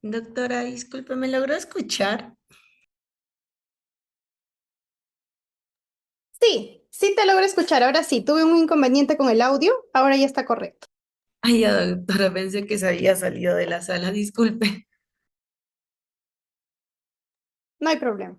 Doctora, disculpe, ¿me logró escuchar? Sí, sí te logro escuchar. Ahora sí, tuve un inconveniente con el audio, ahora ya está correcto. Ay, ya, doctora, pensé que se había salido de la sala, disculpe. No hay problema.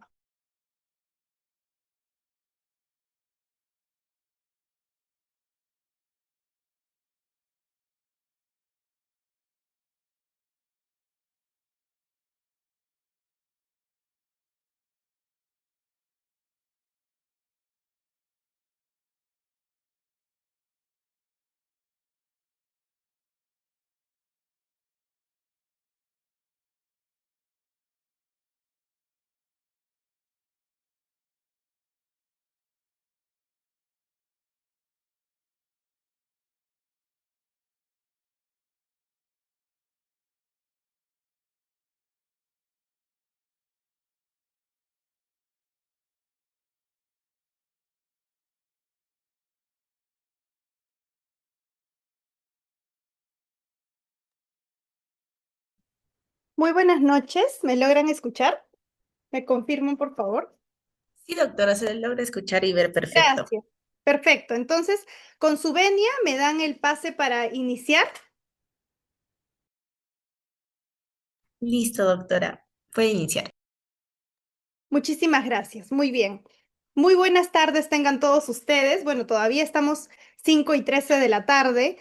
Muy buenas noches, ¿me logran escuchar? ¿Me confirman, por favor? Sí, doctora, se logra escuchar y ver perfecto. Gracias. Perfecto, entonces, con su venia, ¿me dan el pase para iniciar? Listo, doctora. Puede iniciar. Muchísimas gracias, muy bien. Muy buenas tardes tengan todos ustedes. Bueno, todavía estamos 5:13 de la tarde.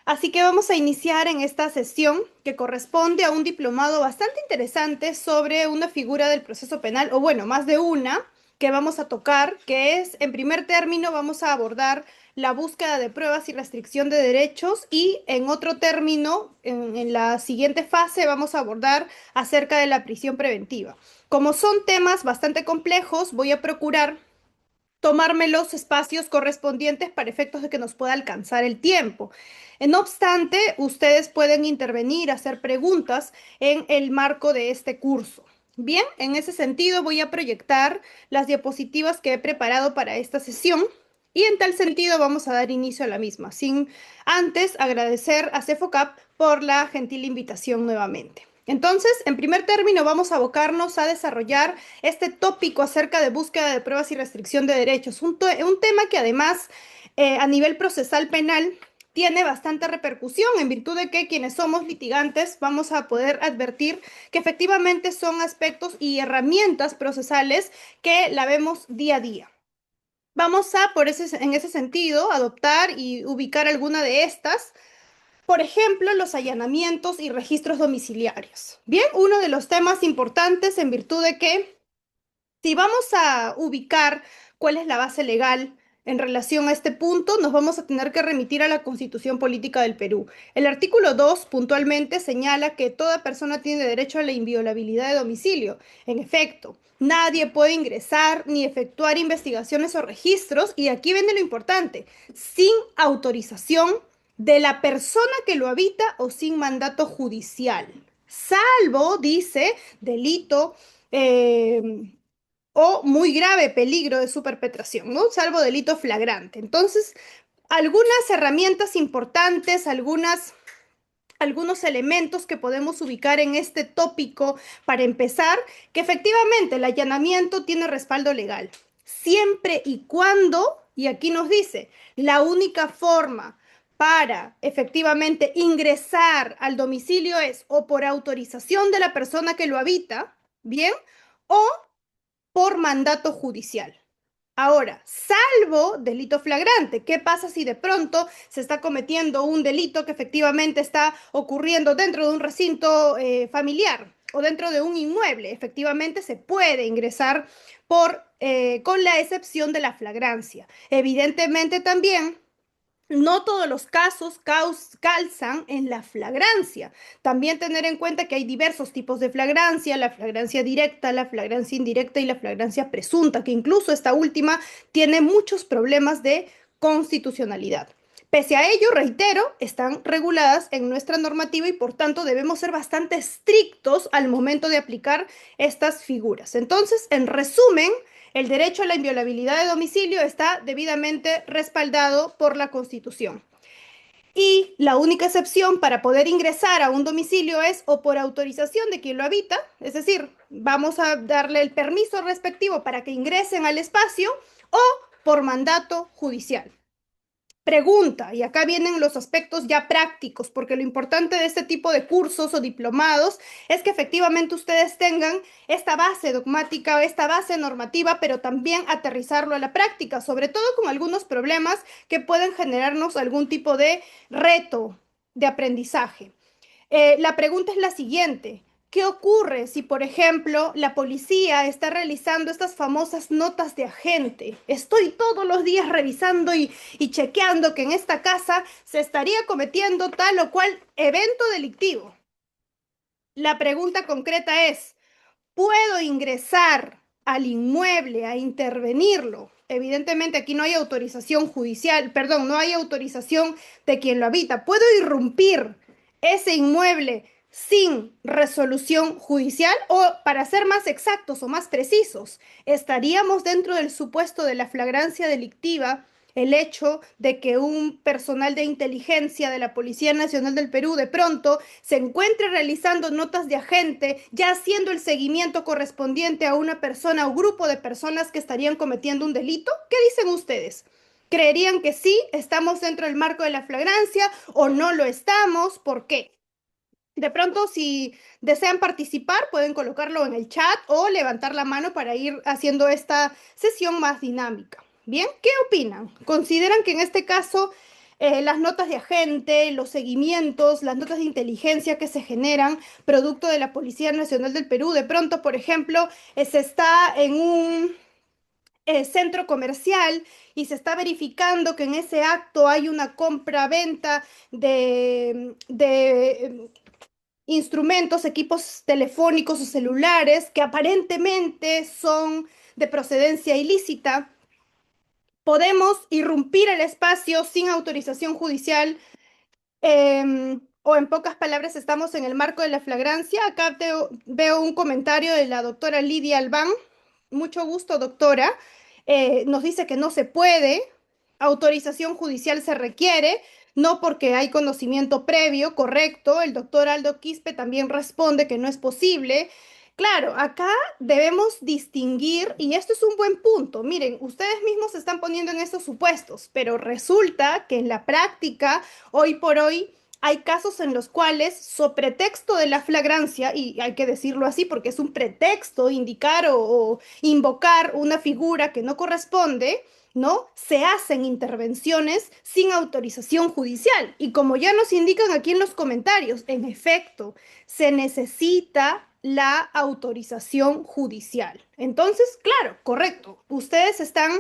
Así que vamos a iniciar en esta sesión que corresponde a un diplomado bastante interesante sobre una figura del proceso penal, o bueno, más de una que vamos a tocar, que es, en primer término, vamos a abordar la búsqueda de pruebas y restricción de derechos y en otro término, en la siguiente fase, vamos a abordar acerca de la prisión preventiva. Como son temas bastante complejos, voy a procurar tomarme los espacios correspondientes para efectos de que nos pueda alcanzar el tiempo. No obstante, ustedes pueden intervenir, hacer preguntas en el marco de este curso. Bien, en ese sentido voy a proyectar las diapositivas que he preparado para esta sesión y en tal sentido vamos a dar inicio a la misma, sin antes agradecer a Cefocap por la gentil invitación nuevamente. Entonces, en primer término, vamos a abocarnos a desarrollar este tópico acerca de búsqueda de pruebas y restricción de derechos, un tema que además a nivel procesal penal tiene bastante repercusión en virtud de que quienes somos litigantes vamos a poder advertir que efectivamente son aspectos y herramientas procesales que la vemos día a día. Vamos a, en ese sentido, adoptar y ubicar alguna de estas. Por ejemplo, los allanamientos y registros domiciliarios. Bien, uno de los temas importantes en virtud de que si vamos a ubicar cuál es la base legal en relación a este punto, nos vamos a tener que remitir a la Constitución Política del Perú. El artículo 2 puntualmente señala que toda persona tiene derecho a la inviolabilidad de domicilio. En efecto, nadie puede ingresar ni efectuar investigaciones o registros, y aquí viene lo importante, sin autorización de la persona que lo habita o sin mandato judicial, salvo, dice, delito eh, o muy grave peligro de su perpetración, ¿no? Salvo delito flagrante. Entonces, algunas herramientas importantes, algunos elementos que podemos ubicar en este tópico para empezar, que efectivamente el allanamiento tiene respaldo legal, siempre y cuando, y aquí nos dice, la única forma para efectivamente ingresar al domicilio es o por autorización de la persona que lo habita, ¿bien? O por mandato judicial. Ahora, salvo delito flagrante, ¿qué pasa si de pronto se está cometiendo un delito que efectivamente está ocurriendo dentro de un recinto familiar o dentro de un inmueble? Efectivamente se puede ingresar con la excepción de la flagrancia. Evidentemente también no todos los casos calzan en la flagrancia. También tener en cuenta que hay diversos tipos de flagrancia, la flagrancia directa, la flagrancia indirecta y la flagrancia presunta, que incluso esta última tiene muchos problemas de constitucionalidad. Pese a ello, reitero, están reguladas en nuestra normativa y por tanto debemos ser bastante estrictos al momento de aplicar estas figuras. Entonces, en resumen, el derecho a la inviolabilidad de domicilio está debidamente respaldado por la Constitución. Y la única excepción para poder ingresar a un domicilio es o por autorización de quien lo habita, es decir, vamos a darle el permiso respectivo para que ingresen al espacio, o por mandato judicial. Pregunta, y acá vienen los aspectos ya prácticos, porque lo importante de este tipo de cursos o diplomados es que efectivamente ustedes tengan esta base dogmática o esta base normativa, pero también aterrizarlo a la práctica, sobre todo con algunos problemas que pueden generarnos algún tipo de reto de aprendizaje. La pregunta es la siguiente. ¿Qué ocurre si, por ejemplo, la policía está realizando estas famosas notas de agente? Estoy todos los días revisando y chequeando que en esta casa se estaría cometiendo tal o cual evento delictivo. La pregunta concreta es, ¿puedo ingresar al inmueble a intervenirlo? Evidentemente aquí no hay autorización judicial, perdón, no hay autorización de quien lo habita. ¿Puedo irrumpir ese inmueble sin resolución judicial? O, para ser más exactos o más precisos, estaríamos dentro del supuesto de la flagrancia delictiva el hecho de que un personal de inteligencia de la Policía Nacional del Perú de pronto se encuentre realizando notas de agente, ya haciendo el seguimiento correspondiente a una persona o grupo de personas que estarían cometiendo un delito? ¿Qué dicen ustedes? ¿Creerían que sí, estamos dentro del marco de la flagrancia o no lo estamos? ¿Por qué? De pronto, si desean participar, pueden colocarlo en el chat o levantar la mano para ir haciendo esta sesión más dinámica. Bien, ¿qué opinan? ¿Consideran que en este caso las notas de agente, los seguimientos, las notas de inteligencia que se generan producto de la Policía Nacional del Perú, de pronto, por ejemplo, se está en un centro comercial y se está verificando que en ese acto hay una compra-venta de instrumentos, equipos telefónicos o celulares que aparentemente son de procedencia ilícita? Podemos irrumpir el espacio sin autorización judicial, o en pocas palabras estamos en el marco de la flagrancia. Acá veo un comentario de la doctora Lidia Albán. Mucho gusto, doctora. Nos dice que no se puede, autorización judicial se requiere, no porque hay conocimiento previo, correcto. El doctor Aldo Quispe también responde que no es posible. Claro, acá debemos distinguir, y esto es un buen punto. Miren, ustedes mismos se están poniendo en estos supuestos, pero resulta que en la práctica, hoy por hoy, hay casos en los cuales, so pretexto de la flagrancia, y hay que decirlo así porque es un pretexto indicar o invocar una figura que no corresponde, ¿no? Se hacen intervenciones sin autorización judicial. Y como ya nos indican aquí en los comentarios, en efecto, se necesita la autorización judicial. Entonces, claro, correcto, ustedes están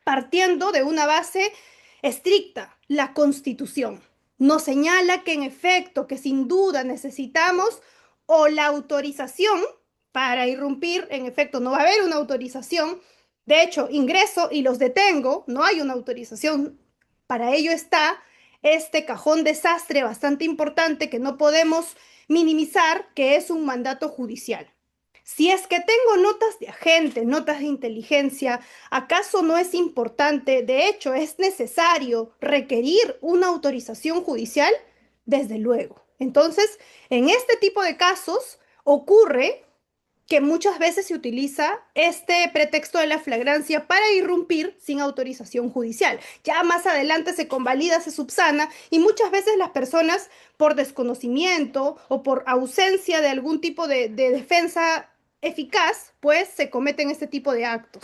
partiendo de una base estricta, la Constitución. Nos señala que en efecto, que sin duda necesitamos o la autorización para irrumpir, en efecto, no va a haber una autorización. De hecho, ingreso y los detengo, no hay una autorización. Para ello está este cajón desastre bastante importante que no podemos minimizar, que es un mandato judicial. Si es que tengo notas de agente, notas de inteligencia, ¿acaso no es importante, de hecho, es necesario requerir una autorización judicial? Desde luego. Entonces, en este tipo de casos ocurre que muchas veces se utiliza este pretexto de la flagrancia para irrumpir sin autorización judicial. Ya más adelante se convalida, se subsana, y muchas veces las personas, por desconocimiento o por ausencia de algún tipo de defensa eficaz, pues se cometen este tipo de actos.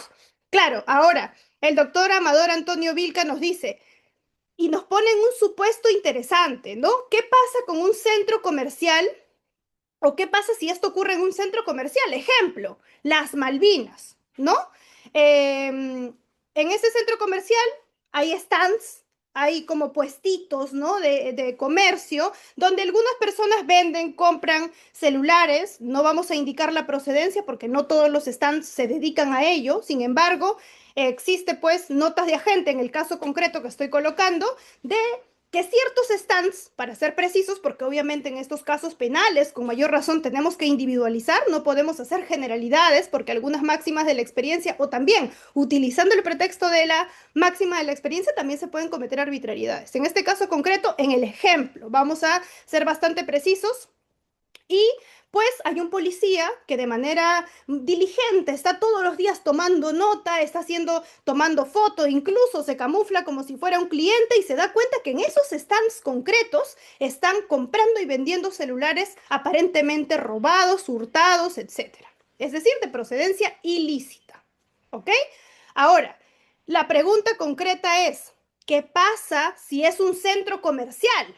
Claro, ahora el doctor Amador Antonio Vilca nos dice, y nos ponen un supuesto interesante, ¿no? ¿Qué pasa con un centro comercial? ¿O qué pasa si esto ocurre en un centro comercial? Ejemplo, las Malvinas, ¿no? En ese centro comercial hay stands, hay como puestitos, ¿no? De comercio, donde algunas personas venden, compran celulares. No vamos a indicar la procedencia porque no todos los stands se dedican a ello. Sin embargo, existe pues notas de agente, en el caso concreto que estoy colocando, de que ciertos stands, para ser precisos, porque obviamente en estos casos penales, con mayor razón, tenemos que individualizar, no podemos hacer generalidades, porque algunas máximas de la experiencia, o también utilizando el pretexto de la máxima de la experiencia, también se pueden cometer arbitrariedades. En este caso concreto, en el ejemplo, vamos a ser bastante precisos. Y pues hay un policía que de manera diligente está todos los días tomando nota, está tomando fotos, incluso se camufla como si fuera un cliente y se da cuenta que en esos stands concretos están comprando y vendiendo celulares aparentemente robados, hurtados, etcétera. Es decir, de procedencia ilícita. ¿Ok? Ahora, la pregunta concreta es, ¿qué pasa si es un centro comercial?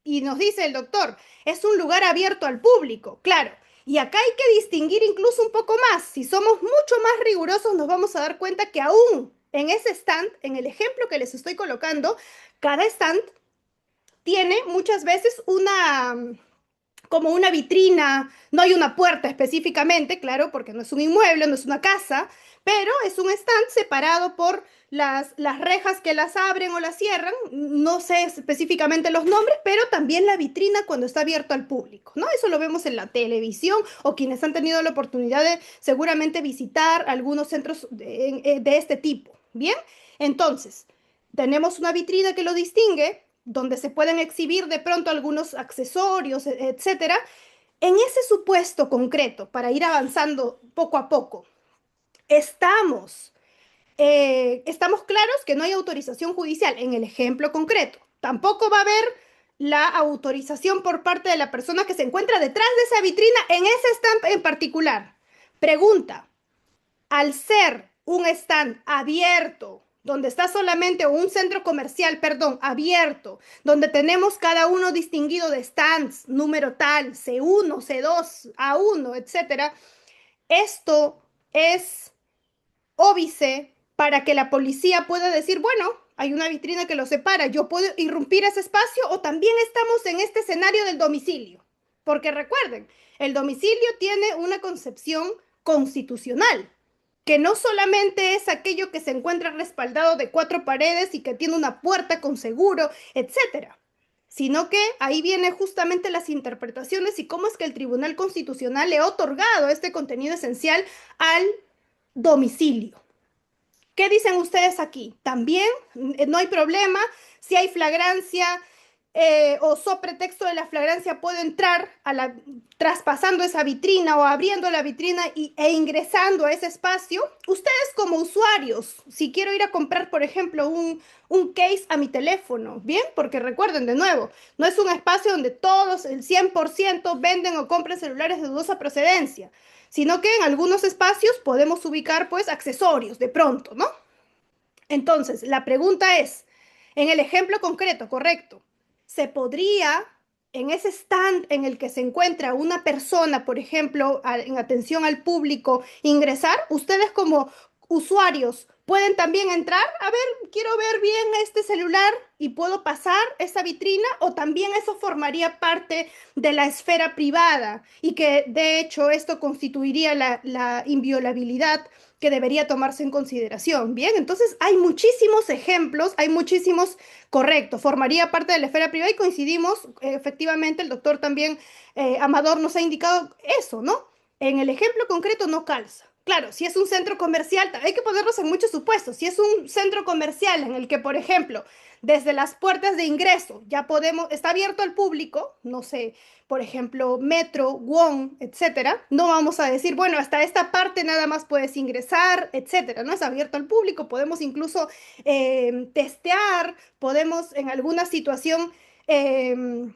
Y nos dice el doctor, es un lugar abierto al público, claro. Y acá hay que distinguir incluso un poco más. Si somos mucho más rigurosos, nos vamos a dar cuenta que aún en ese stand, en el ejemplo que les estoy colocando, cada stand tiene muchas veces como una vitrina, no hay una puerta específicamente, claro, porque no es un inmueble, no es una casa, pero es un stand separado por las rejas que las abren o las cierran, no sé específicamente los nombres, pero también la vitrina cuando está abierto al público, ¿no? Eso lo vemos en la televisión o quienes han tenido la oportunidad de seguramente visitar algunos centros de este tipo, ¿bien? Entonces, tenemos una vitrina que lo distingue, donde se pueden exhibir de pronto algunos accesorios, etcétera. En ese supuesto concreto, para ir avanzando poco a poco, estamos, estamos claros que no hay autorización judicial en el ejemplo concreto. Tampoco va a haber la autorización por parte de la persona que se encuentra detrás de esa vitrina en ese stand en particular. Pregunta, al ser un stand abierto, donde está solamente un centro comercial, perdón, abierto, donde tenemos cada uno distinguido de stands, número tal, C1, C2, A1, etcétera, esto es óbice para que la policía pueda decir, bueno, hay una vitrina que lo separa, yo puedo irrumpir ese espacio o también estamos en este escenario del domicilio. Porque recuerden, el domicilio tiene una concepción constitucional, que no solamente es aquello que se encuentra respaldado de cuatro paredes y que tiene una puerta con seguro, etcétera, sino que ahí vienen justamente las interpretaciones y cómo es que el Tribunal Constitucional le ha otorgado este contenido esencial al domicilio. ¿Qué dicen ustedes aquí? También no hay problema si hay flagrancia o so pretexto de la flagrancia puedo entrar traspasando esa vitrina o abriendo la vitrina e ingresando a ese espacio. Ustedes como usuarios, si quiero ir a comprar, por ejemplo, un case a mi teléfono, ¿bien? Porque recuerden de nuevo, no es un espacio donde todos, el 100% venden o compran celulares de dudosa procedencia, sino que en algunos espacios podemos ubicar pues accesorios de pronto, ¿no? Entonces, la pregunta es, en el ejemplo concreto, correcto, ¿se podría en ese stand en el que se encuentra una persona, por ejemplo, en atención al público, ingresar? Ustedes como usuarios pueden también entrar, a ver, quiero ver bien este celular y puedo pasar esa vitrina o también eso formaría parte de la esfera privada y que de hecho esto constituiría la inviolabilidad que debería tomarse en consideración. Bien, entonces hay muchísimos ejemplos, hay muchísimos, correcto, formaría parte de la esfera privada y coincidimos, efectivamente, el doctor también, Amador, nos ha indicado eso, ¿no? En el ejemplo concreto no calza. Claro, si es un centro comercial, hay que ponerlos en muchos supuestos. Si es un centro comercial en el que, por ejemplo, desde las puertas de ingreso ya podemos, está abierto al público, no sé, por ejemplo, Metro, Wong, etcétera, no vamos a decir, bueno, hasta esta parte nada más puedes ingresar, etcétera, no es abierto al público, podemos incluso testear, podemos en alguna situación eh,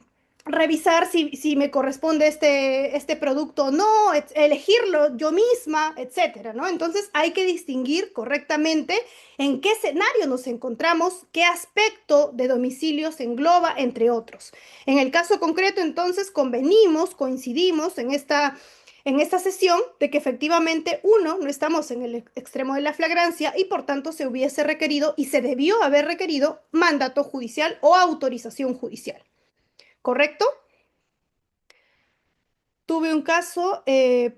revisar si me corresponde este producto o no, elegirlo yo misma, etcétera, ¿no? Entonces hay que distinguir correctamente en qué escenario nos encontramos, qué aspecto de domicilio se engloba, entre otros. En el caso concreto, entonces, convenimos, coincidimos en esta sesión de que efectivamente, uno, no estamos en el extremo de la flagrancia y por tanto se hubiese requerido y se debió haber requerido mandato judicial o autorización judicial. ¿Correcto? Tuve un caso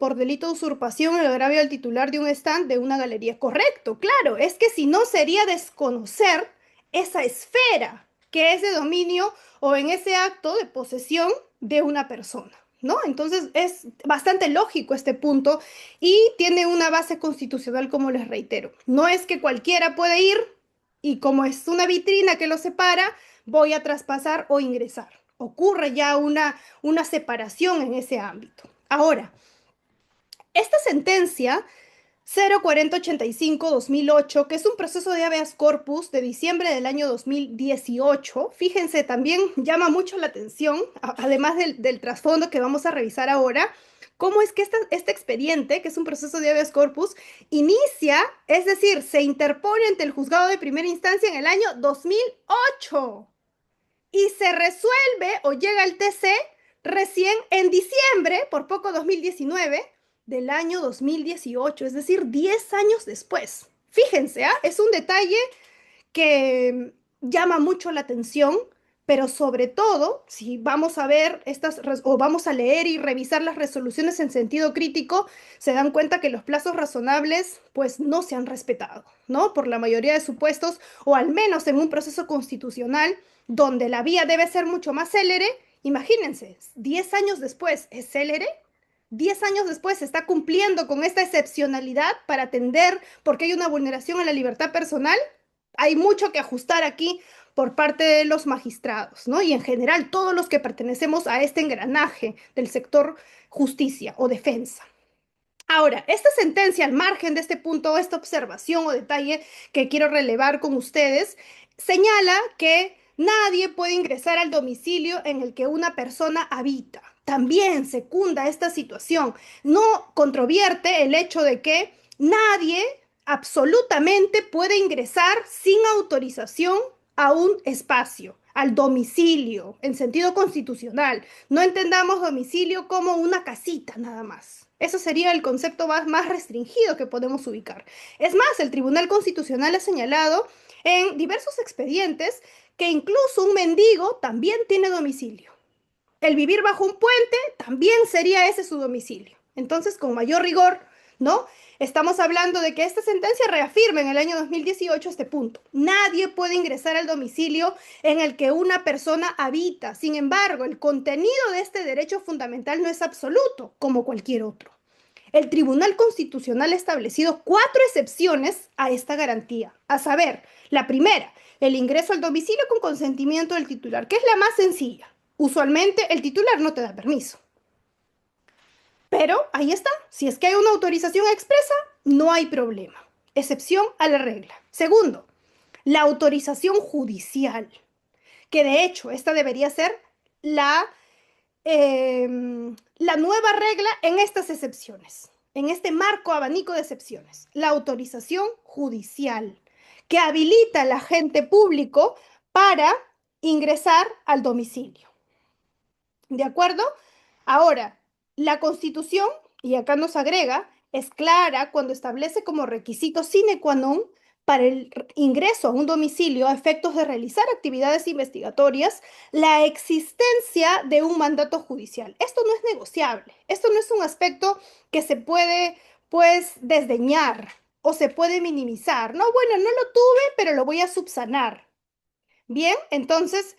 por delito de usurpación en el agravio del titular de un stand de una galería. Correcto, claro, es que si no sería desconocer esa esfera. que es de dominio o en ese acto de posesión de una persona, ¿no? Entonces es bastante lógico este punto y tiene una base constitucional, como les reitero. No es que cualquiera puede ir y como es una vitrina que lo separa, voy a traspasar o ingresar. Ocurre ya una separación en ese ámbito. Ahora, esta sentencia 04085-2008, que es un proceso de habeas corpus de diciembre del año 2018. Fíjense, también llama mucho la atención, además del trasfondo que vamos a revisar ahora, cómo es que este expediente, que es un proceso de habeas corpus, inicia, es decir, se interpone ante el juzgado de primera instancia en el año 2008 y se resuelve o llega al TC recién en diciembre, por poco 2019, del año 2018, es decir, 10 años después. Fíjense, ¿ah? Es un detalle que llama mucho la atención, pero sobre todo, si vamos a ver o vamos a leer y revisar las resoluciones en sentido crítico, se dan cuenta que los plazos razonables pues no se han respetado, ¿no? Por la mayoría de supuestos, o al menos en un proceso constitucional donde la vía debe ser mucho más célere. Imagínense, 10 años después, ¿es célere? 10 años después se está cumpliendo con esta excepcionalidad para atender porque hay una vulneración a la libertad personal. Hay mucho que ajustar aquí por parte de los magistrados, ¿no? Y en general todos los que pertenecemos a este engranaje del sector justicia o defensa. Ahora, esta sentencia, al margen de este punto, esta observación o detalle que quiero relevar con ustedes, señala que nadie puede ingresar al domicilio en el que una persona habita. También secunda esta situación. No controvierte el hecho de que nadie absolutamente puede ingresar sin autorización a un espacio, al domicilio, en sentido constitucional. No entendamos domicilio como una casita nada más. Eso sería el concepto más restringido que podemos ubicar. Es más, el Tribunal Constitucional ha señalado en diversos expedientes que incluso un mendigo también tiene domicilio. El vivir bajo un puente también sería ese su domicilio. Entonces, con mayor rigor, ¿no? Estamos hablando de que esta sentencia reafirma en el año 2018 este punto. Nadie puede ingresar al domicilio en el que una persona habita. Sin embargo, el contenido de este derecho fundamental no es absoluto, como cualquier otro. El Tribunal Constitucional ha establecido 4 excepciones a esta garantía, a saber, la primera, el ingreso al domicilio con consentimiento del titular, que es la más sencilla. Usualmente el titular no te da permiso. Pero ahí está, si es que hay una autorización expresa, no hay problema. Excepción a la regla. Segundo, la autorización judicial, que de hecho esta debería ser la, eh, la nueva regla en estas excepciones, en este marco abanico de excepciones. La autorización judicial, que habilita al agente público para ingresar al domicilio. ¿De acuerdo? Ahora, la Constitución, y acá nos agrega, es clara cuando establece como requisito sine qua non para el ingreso a un domicilio a efectos de realizar actividades investigatorias la existencia de un mandato judicial. Esto no es negociable, esto no es un aspecto que se puede, pues, desdeñar o se puede minimizar. No, bueno, no lo tuve, pero lo voy a subsanar. Bien, entonces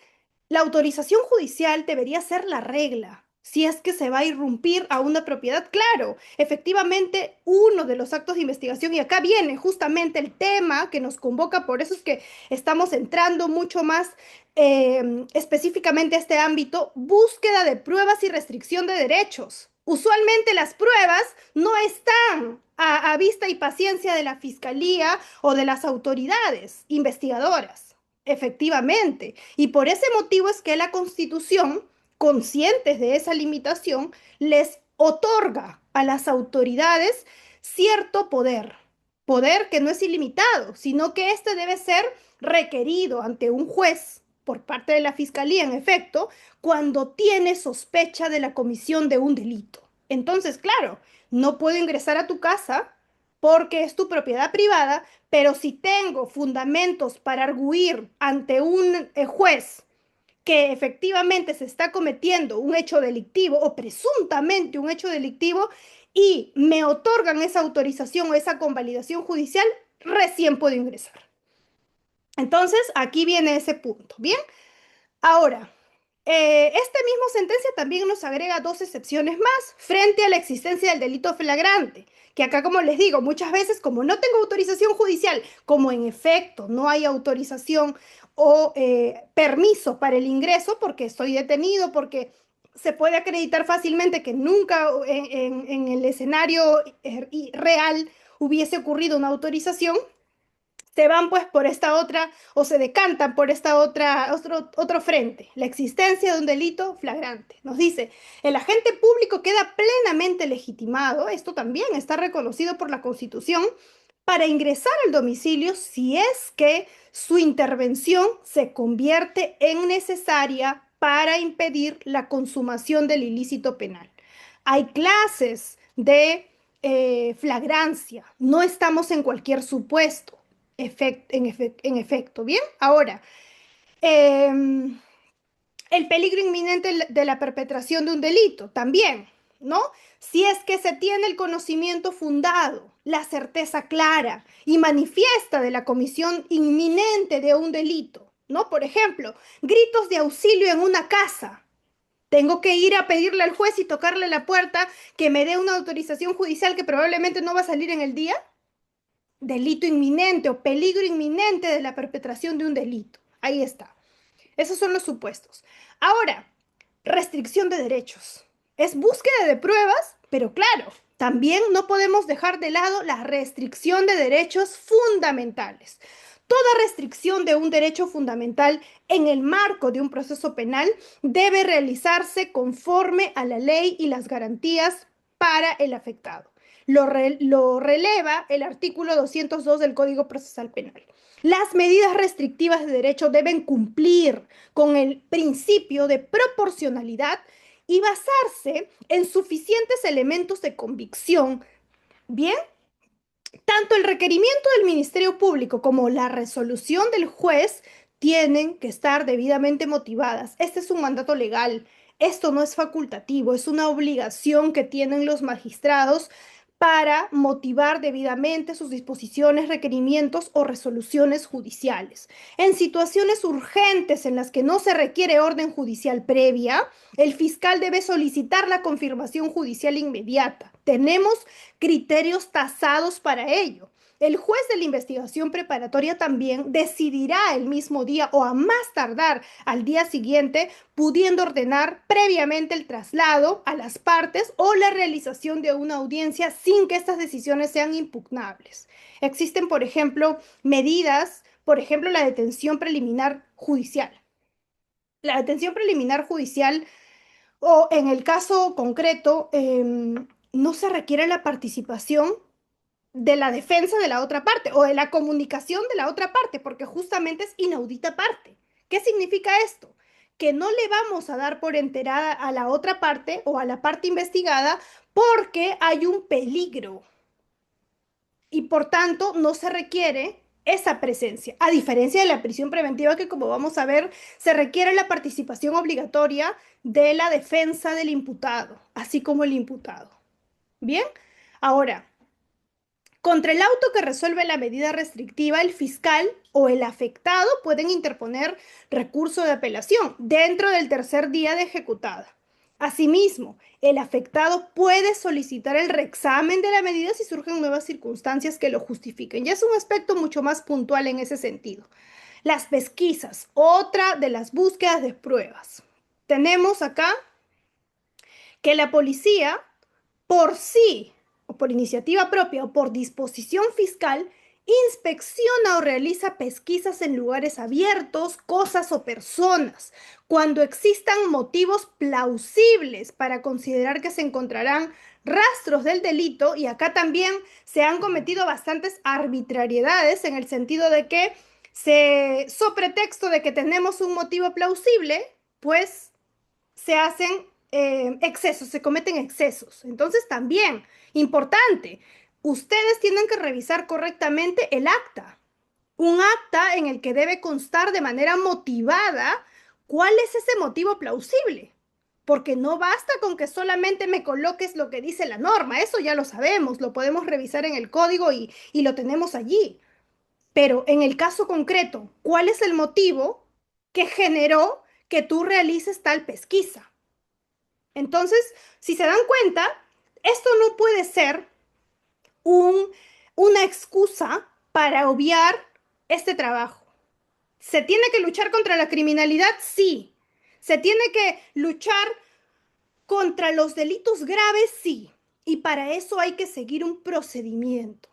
la autorización judicial debería ser la regla. Si es que se va a irrumpir a una propiedad, claro, efectivamente uno de los actos de investigación, y acá viene justamente el tema que nos convoca, por eso es que estamos entrando mucho más específicamente a este ámbito, búsqueda de pruebas y restricción de derechos. Usualmente las pruebas no están a vista y paciencia de la fiscalía o de las autoridades investigadoras. Efectivamente. Y por ese motivo es que la Constitución, conscientes de esa limitación, les otorga a las autoridades cierto poder. Poder que no es ilimitado, sino que este debe ser requerido ante un juez por parte de la Fiscalía, en efecto, cuando tiene sospecha de la comisión de un delito. Entonces, claro, no puedo ingresar a tu casa porque es tu propiedad privada, pero si tengo fundamentos para arguir ante un juez que efectivamente se está cometiendo un hecho delictivo o presuntamente un hecho delictivo y me otorgan esa autorización o esa convalidación judicial, recién puedo ingresar. Entonces, aquí viene ese punto. Bien, Ahora, esta misma sentencia también nos agrega dos excepciones más frente a la existencia del delito flagrante, que acá, como les digo, muchas veces como no tengo autorización judicial, como en efecto no hay autorización o permiso para el ingreso porque estoy detenido, porque se puede acreditar fácilmente que nunca en el escenario real hubiese ocurrido una autorización, se van pues por esta otra o se decantan por esta otra, otro frente, la existencia de un delito flagrante. Nos dice, el agente público queda plenamente legitimado, esto también está reconocido por la Constitución, para ingresar al domicilio si es que su intervención se convierte en necesaria para impedir la consumación del ilícito penal. Hay clases de flagrancia, no estamos en cualquier supuesto en efecto, ¿bien? Ahora, eh, el peligro inminente de la perpetración de un delito, también, ¿no? Si es que se tiene el conocimiento fundado, la certeza clara y manifiesta de la comisión inminente de un delito, ¿no? Por ejemplo, gritos de auxilio en una casa. Tengo que ir a pedirle al juez y tocarle la puerta que me dé una autorización judicial que probablemente no va a salir en el día. Delito inminente o peligro inminente de la perpetración de un delito. Ahí está. Esos son los supuestos. Ahora, restricción de derechos. Es búsqueda de pruebas, pero claro, también no podemos dejar de lado la restricción de derechos fundamentales. Toda restricción de un derecho fundamental en el marco de un proceso penal debe realizarse conforme a la ley y las garantías para el afectado. Lo releva el artículo 202 del Código Procesal Penal. Las medidas restrictivas de derecho deben cumplir con el principio de proporcionalidad y basarse en suficientes elementos de convicción. Bien, tanto el requerimiento del Ministerio Público como la resolución del juez tienen que estar debidamente motivadas. Este es un mandato legal. Esto no es facultativo, es una obligación que tienen los magistrados para motivar debidamente sus disposiciones, requerimientos o resoluciones judiciales. En situaciones urgentes en las que no se requiere orden judicial previa, el fiscal debe solicitar la confirmación judicial inmediata. Tenemos criterios tasados para ello. El juez de la investigación preparatoria también decidirá el mismo día o a más tardar al día siguiente, pudiendo ordenar previamente el traslado a las partes o la realización de una audiencia sin que estas decisiones sean impugnables. Existen, por ejemplo, medidas, por ejemplo, la detención preliminar judicial. La detención preliminar judicial o en el caso concreto, no se requiere la participación de la defensa de la otra parte o de la comunicación de la otra parte, porque justamente es inaudita parte. ¿Qué significa esto? Que no le vamos a dar por enterada a la otra parte o a la parte investigada porque hay un peligro y por tanto no se requiere esa presencia, a diferencia de la prisión preventiva que como vamos a ver se requiere la participación obligatoria de la defensa del imputado, así como el imputado. Bien, ahora, contra el auto que resuelve la medida restrictiva, el fiscal o el afectado pueden interponer recurso de apelación dentro del tercer día de ejecutada. Asimismo, el afectado puede solicitar el reexamen de la medida si surgen nuevas circunstancias que lo justifiquen. Ya es un aspecto mucho más puntual en ese sentido. Las pesquisas, otra de las búsquedas de pruebas. Tenemos acá que la policía por sí, o por iniciativa propia, o por disposición fiscal, inspecciona o realiza pesquisas en lugares abiertos, cosas o personas, cuando existan motivos plausibles para considerar que se encontrarán rastros del delito, y acá también se han cometido bastantes arbitrariedades en el sentido de que so pretexto de que tenemos un motivo plausible, pues se hacen excesos, se cometen excesos. Entonces también, importante, ustedes tienen que revisar correctamente el acta. Un acta en el que debe constar de manera motivada cuál es ese motivo plausible. Porque no basta con que solamente me coloques lo que dice la norma, eso ya lo sabemos, lo podemos revisar en el código y lo tenemos allí. Pero en el caso concreto, ¿cuál es el motivo que generó que tú realices tal pesquisa. Entonces, si se dan cuenta, esto no puede ser un- una excusa para obviar este trabajo. ¿Se tiene que luchar contra la criminalidad? Sí. ¿Se tiene que luchar contra los delitos graves? Sí. Y para eso hay que seguir un procedimiento.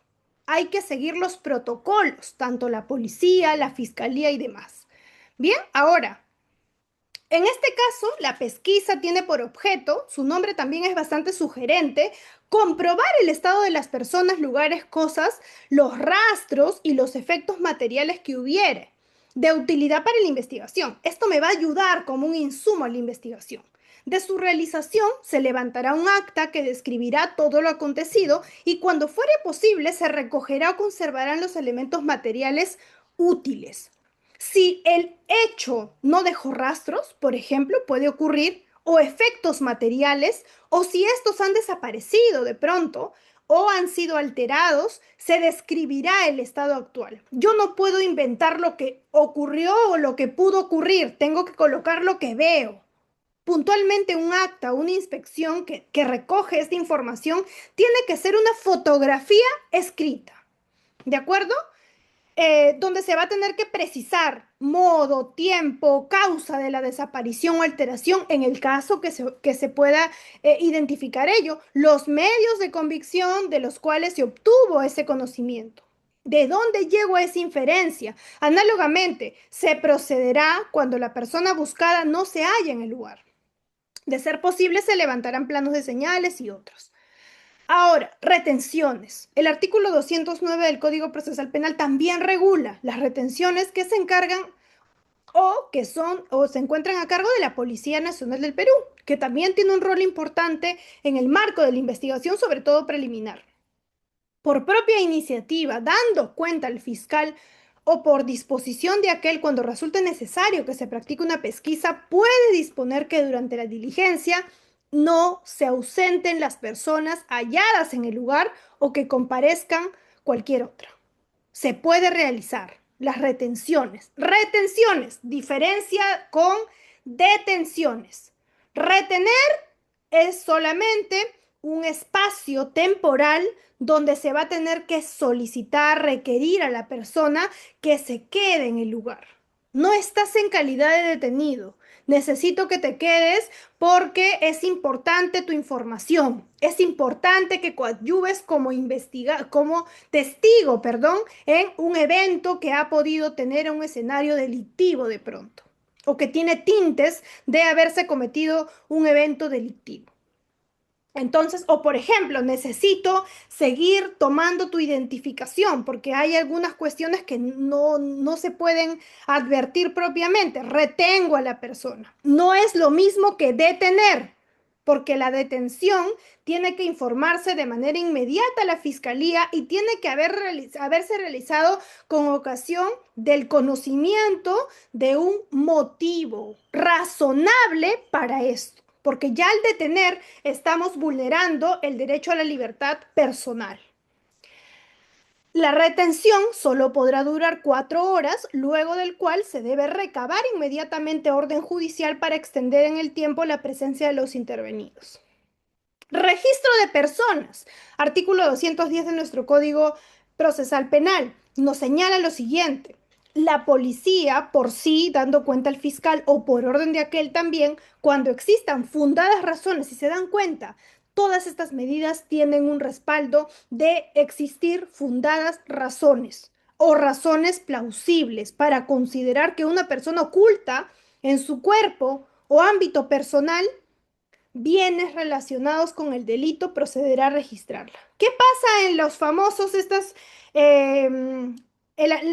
Hay que seguir los protocolos, tanto la policía, la fiscalía y demás. Bien, ahora, en este caso, la pesquisa tiene por objeto, su nombre también es bastante sugerente, comprobar el estado de las personas, lugares, cosas, los rastros y los efectos materiales que hubiere, de utilidad para la investigación. Esto me va a ayudar como un insumo a la investigación. De su realización se levantará un acta que describirá todo lo acontecido y cuando fuere posible se recogerá o conservarán los elementos materiales útiles. Si el hecho no dejó rastros, por ejemplo, puede ocurrir, o efectos materiales, o si estos han desaparecido de pronto o han sido alterados, se describirá el estado actual. Yo no puedo inventar lo que ocurrió o lo que pudo ocurrir, tengo que colocar lo que veo. Puntualmente un acta, una inspección que recoge esta información, tiene que ser una fotografía escrita. ¿De acuerdo? Donde se va a tener que precisar modo, tiempo, causa de la desaparición o alteración en el caso que se pueda identificar ello, los medios de convicción de los cuales se obtuvo ese conocimiento. ¿De dónde llegó esa inferencia? Análogamente, se procederá cuando la persona buscada no se halla en el lugar. De ser posible, se levantarán planos de señales y otros. Ahora, retenciones. El artículo 209 del Código Procesal Penal también regula las retenciones que se encargan o que son o se encuentran a cargo de la Policía Nacional del Perú, que también tiene un rol importante en el marco de la investigación, sobre todo preliminar. Por propia iniciativa, dando cuenta al fiscal o por disposición de aquel cuando resulte necesario que se practique una pesquisa, puede disponer que durante la diligencia no se ausenten las personas halladas en el lugar o que comparezcan cualquier otra. Se puede realizar las retenciones. Retenciones, diferencia con detenciones. Retener es solamente un espacio temporal donde se va a tener que solicitar, requerir a la persona que se quede en el lugar. No estás en calidad de detenido. Necesito que te quedes porque es importante tu información. Es importante que coadyuves como testigo, perdón, en un evento que ha podido tener un escenario delictivo de pronto o que tiene tintes de haberse cometido un evento delictivo. Entonces, o por ejemplo, necesito seguir tomando tu identificación porque hay algunas cuestiones que no se pueden advertir propiamente. Retengo a la persona. No es lo mismo que detener, porque la detención tiene que informarse de manera inmediata a la fiscalía y tiene que haberse realizado con ocasión del conocimiento de un motivo razonable para esto, porque ya al detener estamos vulnerando el derecho a la libertad personal. La retención solo podrá durar 4 horas, luego del cual se debe recabar inmediatamente orden judicial para extender en el tiempo la presencia de los intervenidos. Registro de personas. Artículo 210 de nuestro Código Procesal Penal nos señala lo siguiente. La policía, por sí, dando cuenta al fiscal o por orden de aquel también, cuando existan fundadas razones, si se dan cuenta, todas estas medidas tienen un respaldo de existir fundadas razones o razones plausibles para considerar que una persona oculta en su cuerpo o ámbito personal bienes relacionados con el delito, procederá a registrarla. ¿Qué pasa en los famosos el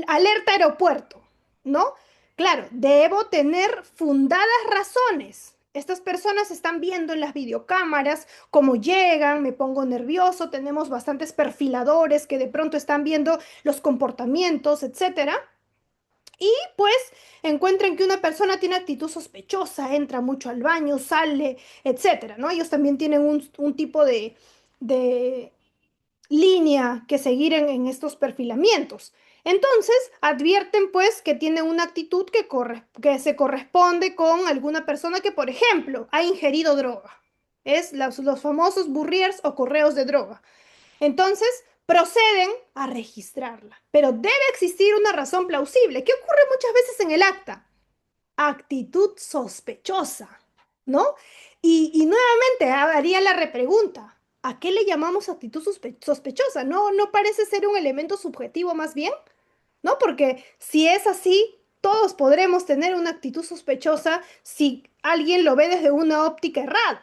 alerta aeropuerto? ¿No? Claro, debo tener fundadas razones. Estas personas están viendo en las videocámaras cómo llegan, me pongo nervioso, tenemos bastantes perfiladores que de pronto están viendo los comportamientos, etcétera. Y pues encuentran que una persona tiene actitud sospechosa, entra mucho al baño, sale, etcétera, ¿no? Ellos también tienen un tipo de línea tenía que seguir en estos perfilamientos. Entonces, advierten pues que tiene una actitud que se corresponde con alguna persona que, por ejemplo, ha ingerido droga. Es los famosos burriers o correos de droga. Entonces, proceden a registrarla. Pero debe existir una razón plausible. ¿Qué ocurre muchas veces en el acta? Actitud sospechosa, ¿no? Y nuevamente haría la repregunta. ¿A qué le llamamos actitud sospechosa? ¿No, no parece ser un elemento subjetivo más bien? ¿No? Porque si es así, todos podremos tener una actitud sospechosa si alguien lo ve desde una óptica errada.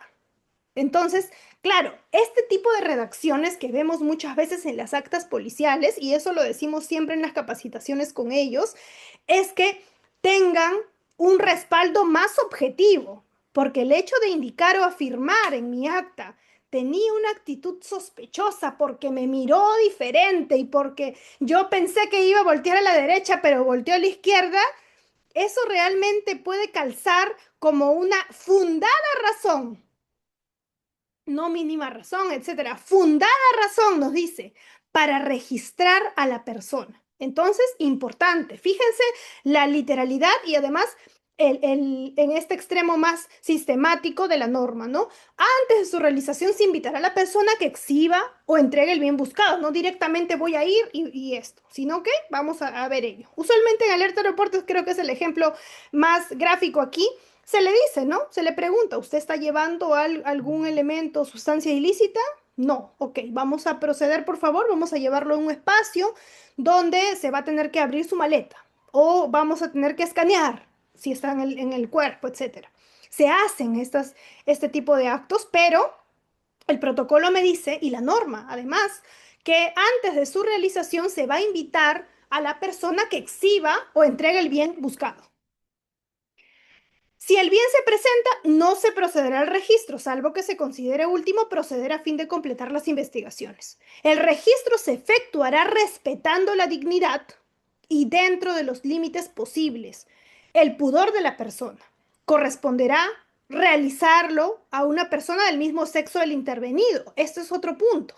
Entonces, claro, este tipo de redacciones que vemos muchas veces en las actas policiales, y eso lo decimos siempre en las capacitaciones con ellos, es que tengan un respaldo más objetivo, porque el hecho de indicar o afirmar en mi acta tenía una actitud sospechosa porque me miró diferente y porque yo pensé que iba a voltear a la derecha, pero volteó a la izquierda, eso realmente puede calzar como una fundada razón, no mínima razón, etcétera. Fundada razón, nos dice, para registrar a la persona. Entonces, importante, fíjense la literalidad y además en este extremo más sistemático de la norma, ¿no? Antes de su realización se invitará a la persona que exhiba o entregue el bien buscado, no directamente voy a ir y esto, sino que vamos a ver ello. Usualmente en alerta de aeropuertos creo que es el ejemplo más gráfico aquí, se le dice, ¿no? Se le pregunta, ¿usted está llevando algún elemento o sustancia ilícita? No, ok, vamos a proceder, por favor, vamos a llevarlo a un espacio donde se va a tener que abrir su maleta o vamos a tener que escanear si está en el cuerpo, etcétera. Se hacen este tipo de actos, pero el protocolo me dice, y la norma además, que antes de su realización se va a invitar a la persona que exhiba o entregue el bien buscado. Si el bien se presenta, no se procederá al registro, salvo que se considere último proceder a fin de completar las investigaciones. El registro se efectuará respetando la dignidad y dentro de los límites posibles, el pudor de la persona. Corresponderá realizarlo a una persona del mismo sexo del intervenido. Este es otro punto.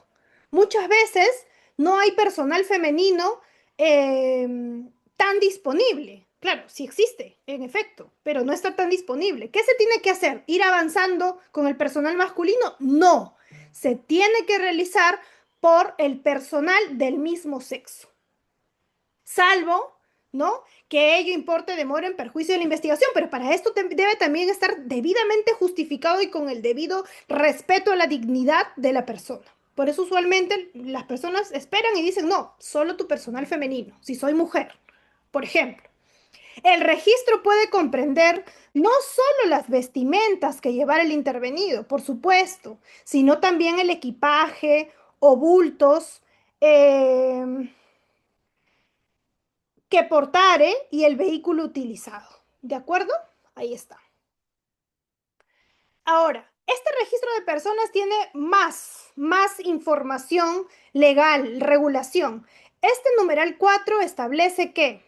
Muchas veces no hay personal femenino eh, tan disponible. Claro, sí existe, en efecto, pero no está tan disponible. ¿Qué se tiene que hacer? ¿Ir avanzando con el personal masculino? No, se tiene que realizar por el personal del mismo sexo, salvo, ¿no? Que ello importe demora en perjuicio de la investigación, pero para esto debe también estar debidamente justificado y con el debido respeto a la dignidad de la persona. Por eso usualmente las personas esperan y dicen, no, solo tu personal femenino, si soy mujer, por ejemplo. El registro puede comprender no solo las vestimentas que llevar el intervenido, por supuesto, sino también el equipaje o bultos eh, que portare y el vehículo utilizado. ¿De acuerdo? Ahí está. Ahora, este registro de personas tiene más información legal, regulación. Este numeral 4 establece que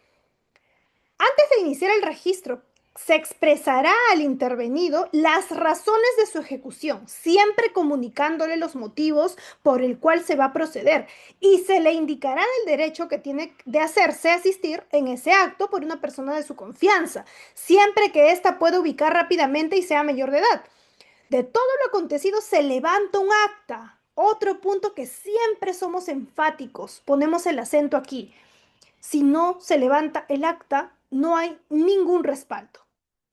antes de iniciar el registro, se expresará al intervenido las razones de su ejecución, siempre comunicándole los motivos por el cual se va a proceder y se le indicará el derecho que tiene de hacerse asistir en ese acto por una persona de su confianza, siempre que ésta pueda ubicar rápidamente y sea mayor de edad. De todo lo acontecido se levanta un acta. Otro punto que siempre somos enfáticos, ponemos el acento aquí. Si no se levanta el acta, no hay ningún respaldo.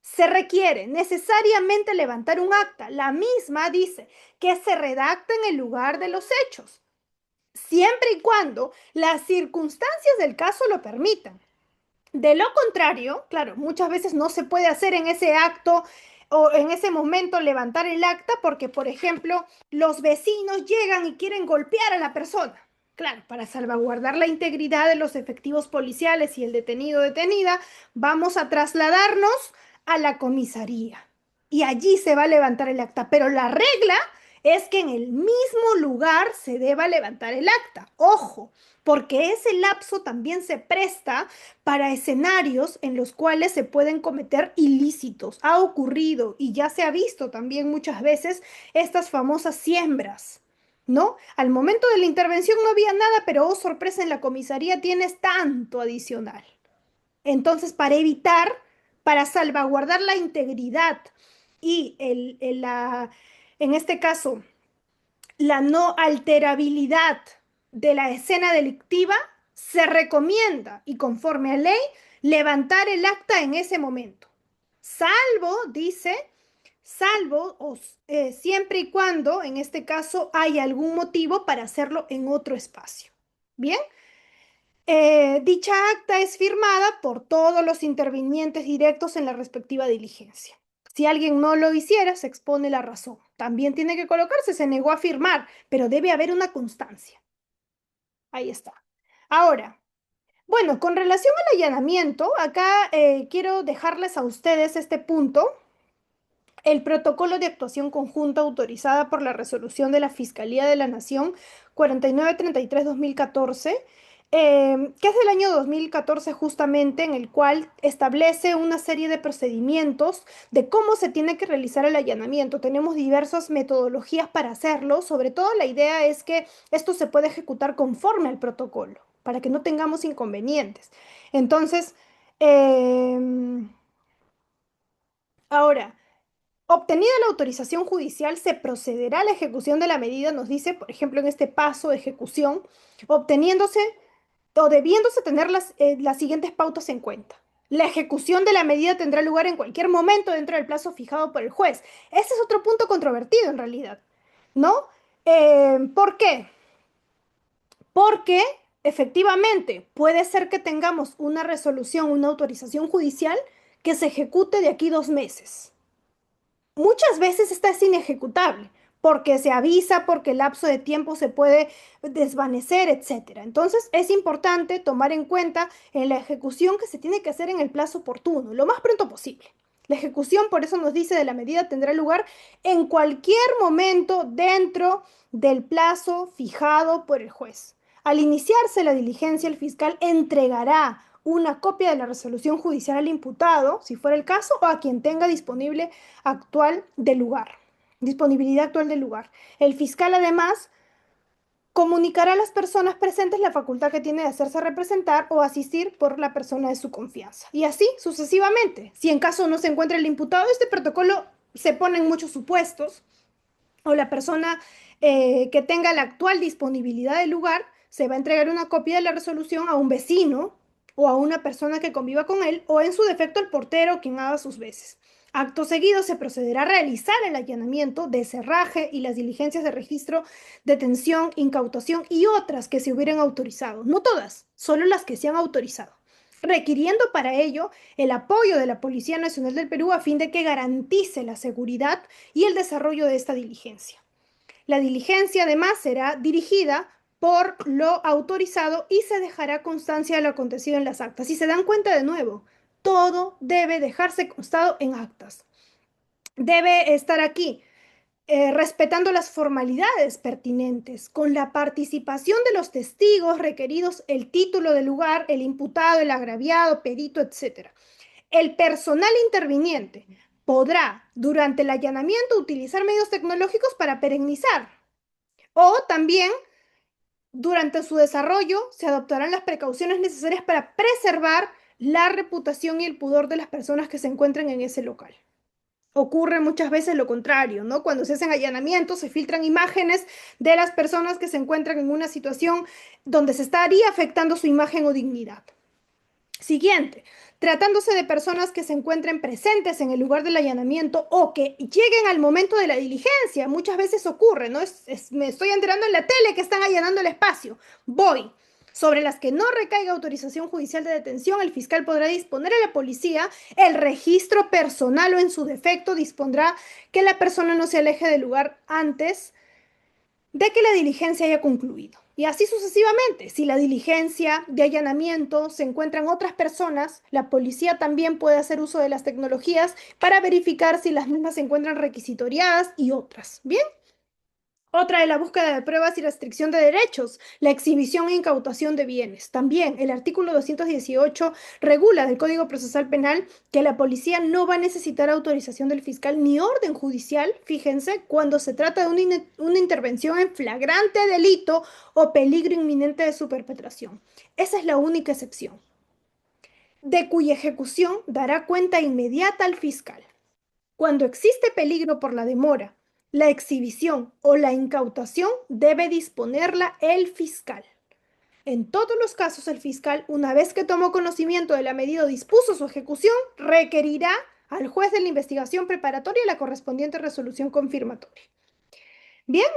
Se requiere necesariamente levantar un acta. La misma dice que se redacta en el lugar de los hechos, siempre y cuando las circunstancias del caso lo permitan. De lo contrario, claro, muchas veces no se puede hacer en ese acto o en ese momento levantar el acta porque, por ejemplo, los vecinos llegan y quieren golpear a la persona. Claro, para salvaguardar la integridad de los efectivos policiales y el detenido o detenida, vamos a trasladarnos a la comisaría y allí se va a levantar el acta. Pero la regla es que en el mismo lugar se deba levantar el acta. Ojo, porque ese lapso también se presta para escenarios en los cuales se pueden cometer ilícitos. Ha ocurrido y ya se ha visto también muchas veces estas famosas siembras. ¿no? Al momento de la intervención no había nada, pero oh sorpresa, en la comisaría tienes tanto adicional. Entonces, para salvaguardar la integridad y en este caso, la no alterabilidad de la escena delictiva, se recomienda, y conforme a ley, levantar el acta en ese momento. Salvo, dice, siempre y cuando, en este caso, hay algún motivo para hacerlo en otro espacio. Bien, dicha acta es firmada por todos los intervinientes directos en la respectiva diligencia. Si alguien no lo hiciera, se expone la razón. También tiene que colocarse, se negó a firmar, pero debe haber una constancia. Ahí está. Ahora, bueno, con relación al allanamiento, acá quiero dejarles a ustedes este punto. El protocolo de actuación conjunta autorizada por la resolución de la Fiscalía de la Nación 4933-2014, que es del año 2014 justamente, en el cual establece una serie de procedimientos de cómo se tiene que realizar el allanamiento. Tenemos diversas metodologías para hacerlo, sobre todo la idea es que esto se puede ejecutar conforme al protocolo, para que no tengamos inconvenientes. Entonces, ahora... Obtenida la autorización judicial, se procederá a la ejecución de la medida, nos dice, por ejemplo, en este paso de ejecución, obteniéndose o debiéndose tener las siguientes pautas en cuenta. La ejecución de la medida tendrá lugar en cualquier momento dentro del plazo fijado por el juez. Ese es otro punto controvertido en realidad, ¿no? ¿Por qué? Porque efectivamente puede ser que tengamos una resolución, una autorización judicial que se ejecute de aquí 2 meses. Muchas veces esta es inejecutable porque se avisa, porque el lapso de tiempo se puede desvanecer, etcétera. Entonces es importante tomar en cuenta en la ejecución que se tiene que hacer en el plazo oportuno, lo más pronto posible. La ejecución, por eso nos dice, de la medida tendrá lugar en cualquier momento dentro del plazo fijado por el juez. Al iniciarse la diligencia, el fiscal entregará una copia de la resolución judicial al imputado, si fuera el caso, o a quien tenga disponibilidad actual del lugar. El fiscal además comunicará a las personas presentes la facultad que tiene de hacerse representar o asistir por la persona de su confianza. Y así sucesivamente. Si en caso no se encuentra el imputado, este protocolo se pone en muchos supuestos, o la persona que tenga la actual disponibilidad del lugar, se va a entregar una copia de la resolución a un vecino o a una persona que conviva con él, o en su defecto el portero, quien haga sus veces. Acto seguido se procederá a realizar el allanamiento de cerraje y las diligencias de registro, detención, incautación y otras que se hubieran autorizado. No todas, solo las que se han autorizado, requiriendo para ello el apoyo de la Policía Nacional del Perú a fin de que garantice la seguridad y el desarrollo de esta diligencia. La diligencia además será dirigida por lo autorizado y se dejará constancia de lo acontecido en las actas. Si se dan cuenta de nuevo, todo debe dejarse constado en actas. Debe estar aquí, respetando las formalidades pertinentes, con la participación de los testigos requeridos, el título del lugar, el imputado, el agraviado, perito, etc. El personal interviniente podrá, durante el allanamiento, utilizar medios tecnológicos para perennizar, o también durante su desarrollo se adoptarán las precauciones necesarias para preservar la reputación y el pudor de las personas que se encuentren en ese local. Ocurre muchas veces lo contrario, ¿no? Cuando se hacen allanamientos, se filtran imágenes de las personas que se encuentran en una situación donde se estaría afectando su imagen o dignidad. Siguiente, tratándose de personas que se encuentren presentes en el lugar del allanamiento o que lleguen al momento de la diligencia, muchas veces ocurre, ¿no? Me estoy enterando en la tele que están allanando el espacio. Voy. Sobre las que no recaiga autorización judicial de detención, el fiscal podrá disponer a la policía el registro personal o en su defecto dispondrá que la persona no se aleje del lugar antes de que la diligencia haya concluido. Y así sucesivamente. Si la diligencia de allanamiento se encuentran otras personas, la policía también puede hacer uso de las tecnologías para verificar si las mismas se encuentran requisitoriadas y otras. Bien. Otra es la búsqueda de pruebas y restricción de derechos, la exhibición e incautación de bienes. También el artículo 218 regula del Código Procesal Penal que la policía no va a necesitar autorización del fiscal ni orden judicial, fíjense, cuando se trata de una intervención en flagrante delito o peligro inminente de su perpetración. Esa es la única excepción, de cuya ejecución dará cuenta inmediata al fiscal. Cuando existe peligro por la demora, la exhibición o la incautación debe disponerla el fiscal. En todos los casos, el fiscal, una vez que tomó conocimiento de la medida o dispuso su ejecución, requerirá al juez de la investigación preparatoria la correspondiente resolución confirmatoria. Bien,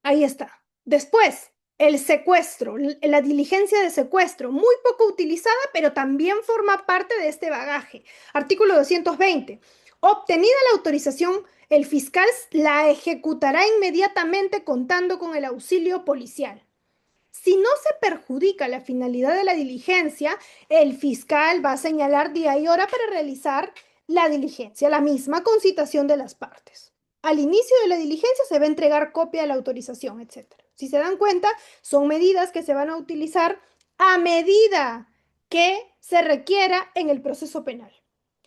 ahí está. Después, el secuestro, la diligencia de secuestro, muy poco utilizada, pero también forma parte de este bagaje. Artículo 220. Obtenida la autorización, el fiscal la ejecutará inmediatamente contando con el auxilio policial. Si no se perjudica la finalidad de la diligencia, el fiscal va a señalar día y hora para realizar la diligencia, la misma con citación de las partes. Al inicio de la diligencia se va a entregar copia de la autorización, etcétera. Si se dan cuenta, son medidas que se van a utilizar a medida que se requiera en el proceso penal.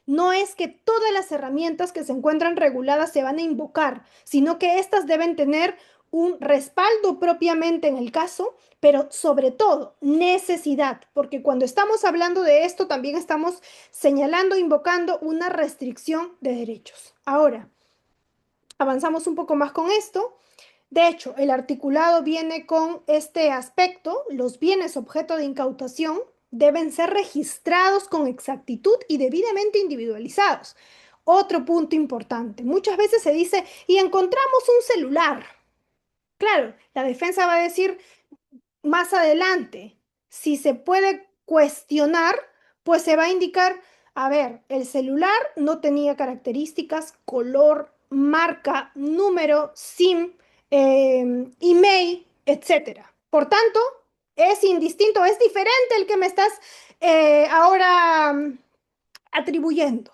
No es que todas las herramientas que se encuentran reguladas se van a invocar, sino que éstas deben tener un respaldo propiamente en el caso, pero sobre todo necesidad, porque cuando estamos hablando de esto también estamos señalando, invocando una restricción de derechos. Ahora, avanzamos un poco más con esto. De hecho, el articulado viene con este aspecto: los bienes objeto de incautación deben ser registrados con exactitud y debidamente individualizados. Otro punto importante, muchas veces se dice, y encontramos un celular. Claro, la defensa va a decir más adelante, si se puede cuestionar, pues se va a indicar, a ver, el celular no tenía características, color, marca, número, SIM, email, etcétera. Por tanto, es indistinto, es diferente el que me estás ahora atribuyendo.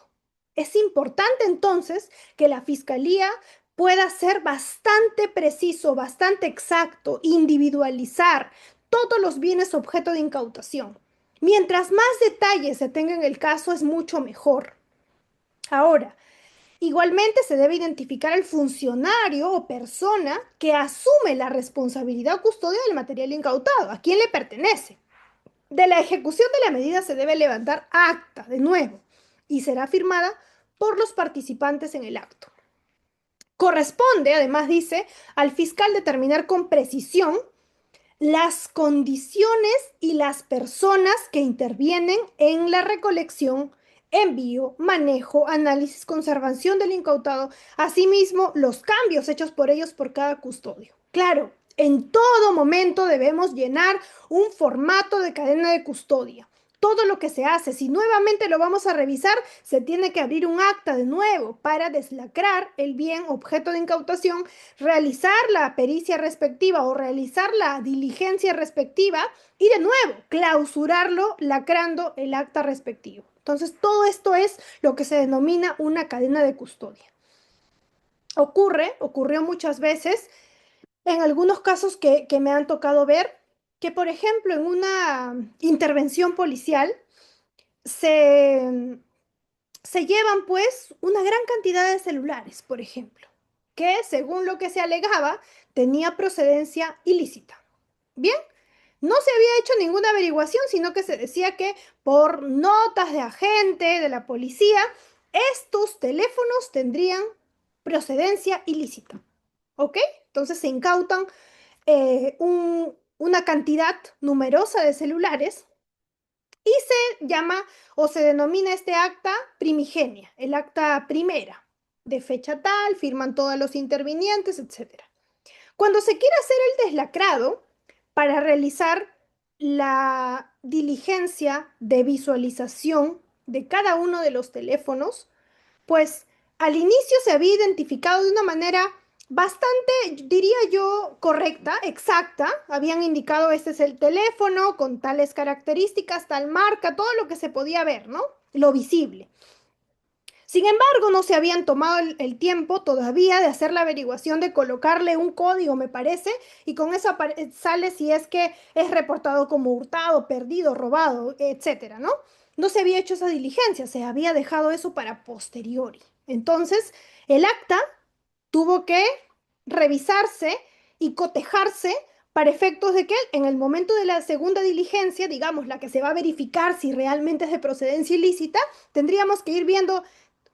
Es importante entonces que la fiscalía pueda ser bastante preciso, bastante exacto, individualizar todos los bienes objeto de incautación. Mientras más detalles se tenga en el caso, es mucho mejor. Ahora, igualmente se debe identificar al funcionario o persona que asume la responsabilidad o custodia del material incautado, a quién le pertenece. De la ejecución de la medida se debe levantar acta, de nuevo, y será firmada por los participantes en el acto. Corresponde, además dice, al fiscal determinar con precisión las condiciones y las personas que intervienen en la recolección, envío, manejo, análisis, conservación del incautado, asimismo los cambios hechos por ellos por cada custodio. Claro, en todo momento debemos llenar un formato de cadena de custodia. Todo lo que se hace, si nuevamente lo vamos a revisar, se tiene que abrir un acta de nuevo para deslacrar el bien objeto de incautación, realizar la pericia respectiva o realizar la diligencia respectiva y de nuevo clausurarlo lacrando el acta respectivo. Entonces, todo esto es lo que se denomina una cadena de custodia. Ocurrió muchas veces, en algunos casos que me han tocado ver, que por ejemplo en una intervención policial se, se llevan pues una gran cantidad de celulares, por ejemplo, que según lo que se alegaba tenía procedencia ilícita. Bien, no se había hecho ninguna averiguación, sino que se decía que por notas de agente de la policía, estos teléfonos tendrían procedencia ilícita. ¿Ok? Entonces se incautan una cantidad numerosa de celulares y se llama o se denomina este acta primigenia, el acta primera, de fecha tal, firman todos los intervinientes, etcétera. Cuando se quiere hacer el deslacrado para realizar la diligencia de visualización de cada uno de los teléfonos, pues al inicio se había identificado de una manera bastante, diría yo, correcta, exacta. Habían indicado este es el teléfono con tales características, tal marca, todo lo que se podía ver, ¿no? Lo visible. Sin embargo, no se habían tomado el tiempo todavía de hacer la averiguación, de colocarle un código, me parece, y con eso sale si es que es reportado como hurtado, perdido, robado, etcétera, ¿no? No se había hecho esa diligencia, se había dejado eso para posteriori. Entonces, el acta tuvo que revisarse y cotejarse para efectos de que en el momento de la segunda diligencia, digamos, la que se va a verificar si realmente es de procedencia ilícita, tendríamos que ir viendo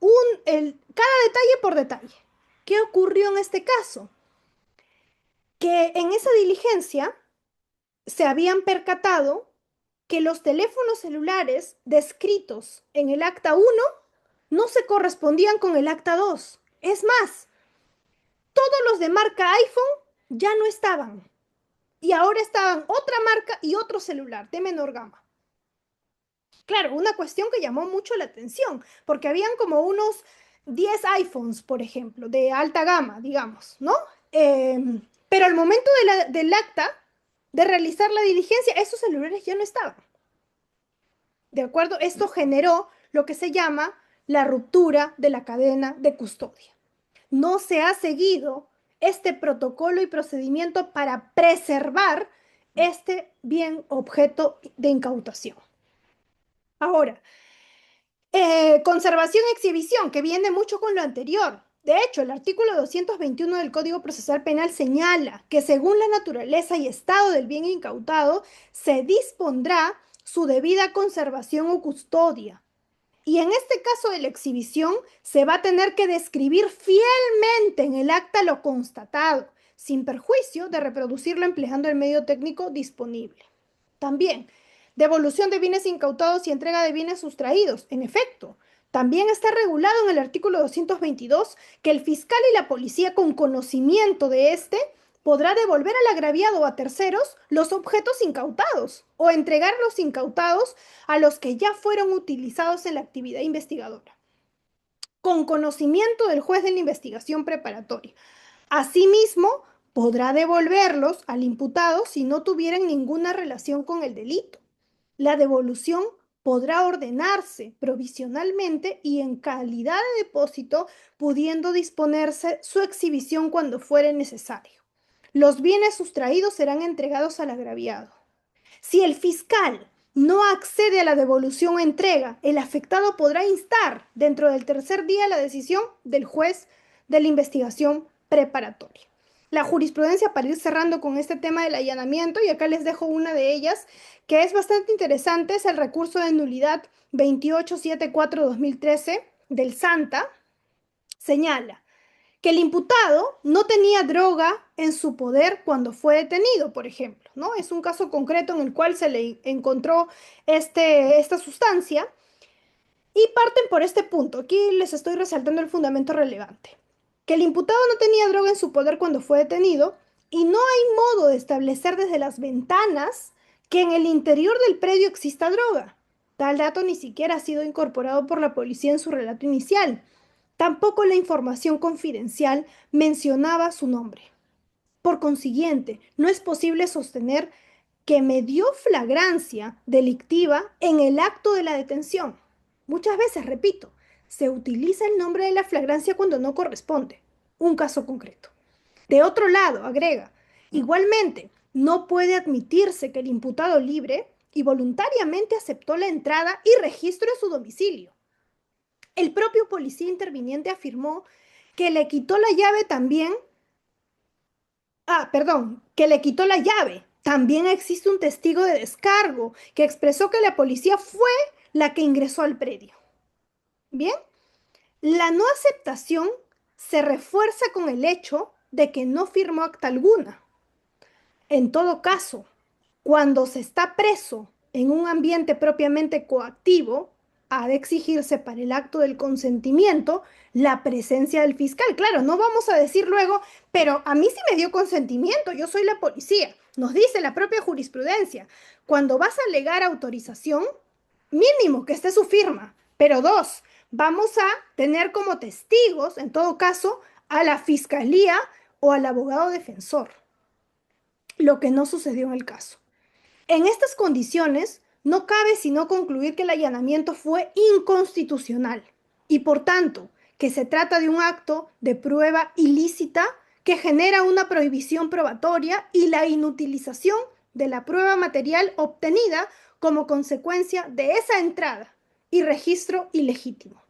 cada detalle por detalle. ¿Qué ocurrió en este caso? Que en esa diligencia se habían percatado que los teléfonos celulares descritos en el acta 1 no se correspondían con el acta 2. Es más, todos los de marca iPhone ya no estaban. Y ahora estaban otra marca y otro celular de menor gama. Claro, una cuestión que llamó mucho la atención, porque habían como unos 10 iPhones, por ejemplo, de alta gama, digamos, ¿no? Pero al momento del acta, de realizar la diligencia, esos celulares ya no estaban. ¿De acuerdo? Esto generó lo que se llama la ruptura de la cadena de custodia. No se ha seguido este protocolo y procedimiento para preservar este bien objeto de incautación. Ahora, conservación y exhibición, que viene mucho con lo anterior. De hecho, el artículo 221 del Código Procesal Penal señala que según la naturaleza y estado del bien incautado, se dispondrá su debida conservación o custodia. Y en este caso de la exhibición, se va a tener que describir fielmente en el acta lo constatado, sin perjuicio de reproducirlo empleando el medio técnico disponible. También, devolución de bienes incautados y entrega de bienes sustraídos. En efecto, también está regulado en el artículo 222 que el fiscal y la policía, con conocimiento de este, podrá devolver al agraviado o a terceros los objetos incautados o entregar los incautados a los que ya fueron utilizados en la actividad investigadora, con conocimiento del juez de la investigación preparatoria. Asimismo, podrá devolverlos al imputado si no tuvieran ninguna relación con el delito. La devolución podrá ordenarse provisionalmente y en calidad de depósito, pudiendo disponerse su exhibición cuando fuere necesario. Los bienes sustraídos serán entregados al agraviado. Si el fiscal no accede a la devolución o entrega, el afectado podrá instar dentro del tercer día la decisión del juez de la investigación preparatoria. La jurisprudencia, para ir cerrando con este tema del allanamiento, y acá les dejo una de ellas, que es bastante interesante, es el recurso de nulidad 2874-2013 del Santa, señala que el imputado no tenía droga en su poder cuando fue detenido, por ejemplo, ¿no? Es un caso concreto en el cual se le encontró esta sustancia y parten por este punto. Aquí les estoy resaltando el fundamento relevante. Que el imputado no tenía droga en su poder cuando fue detenido y no hay modo de establecer desde las ventanas que en el interior del predio exista droga. Tal dato ni siquiera ha sido incorporado por la policía en su relato inicial. Tampoco la información confidencial mencionaba su nombre. Por consiguiente, no es posible sostener que me dio flagrancia delictiva en el acto de la detención. Muchas veces, repito, se utiliza el nombre de la flagrancia cuando no corresponde. Un caso concreto. De otro lado, agrega, igualmente, no puede admitirse que el imputado libre y voluntariamente aceptó la entrada y registro de su domicilio. El propio policía interviniente afirmó que le quitó la llave también. Perdón, que le quitó la llave. También existe un testigo de descargo que expresó que la policía fue la que ingresó al predio. Bien, la no aceptación se refuerza con el hecho de que no firmó acta alguna. En todo caso, cuando se está preso en un ambiente propiamente coactivo, ha de exigirse para el acto del consentimiento la presencia del fiscal. Claro, no vamos a decir luego, pero a mí sí me dio consentimiento, yo soy la policía. Nos dice la propia jurisprudencia, cuando vas a alegar autorización, mínimo que esté su firma, pero dos, vamos a tener como testigos, en todo caso, a la fiscalía o al abogado defensor, lo que no sucedió en el caso. En estas condiciones, no cabe sino concluir que el allanamiento fue inconstitucional. y por tanto que se trata de un acto de prueba ilícita que genera una prohibición probatoria y la inutilización de la prueba material obtenida como consecuencia de esa entrada y registro ilegítimo.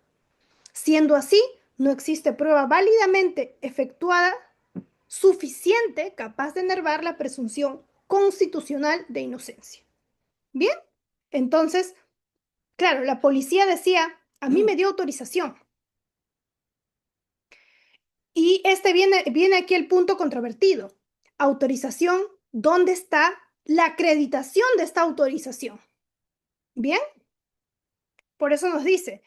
Siendo así, no existe prueba válidamente efectuada suficiente capaz de enervar la presunción constitucional de inocencia. Bien, entonces, claro, la policía decía, a mí me dio autorización. Y viene aquí el punto controvertido. Autorización, ¿dónde está la acreditación de esta autorización? Bien, por eso nos dice,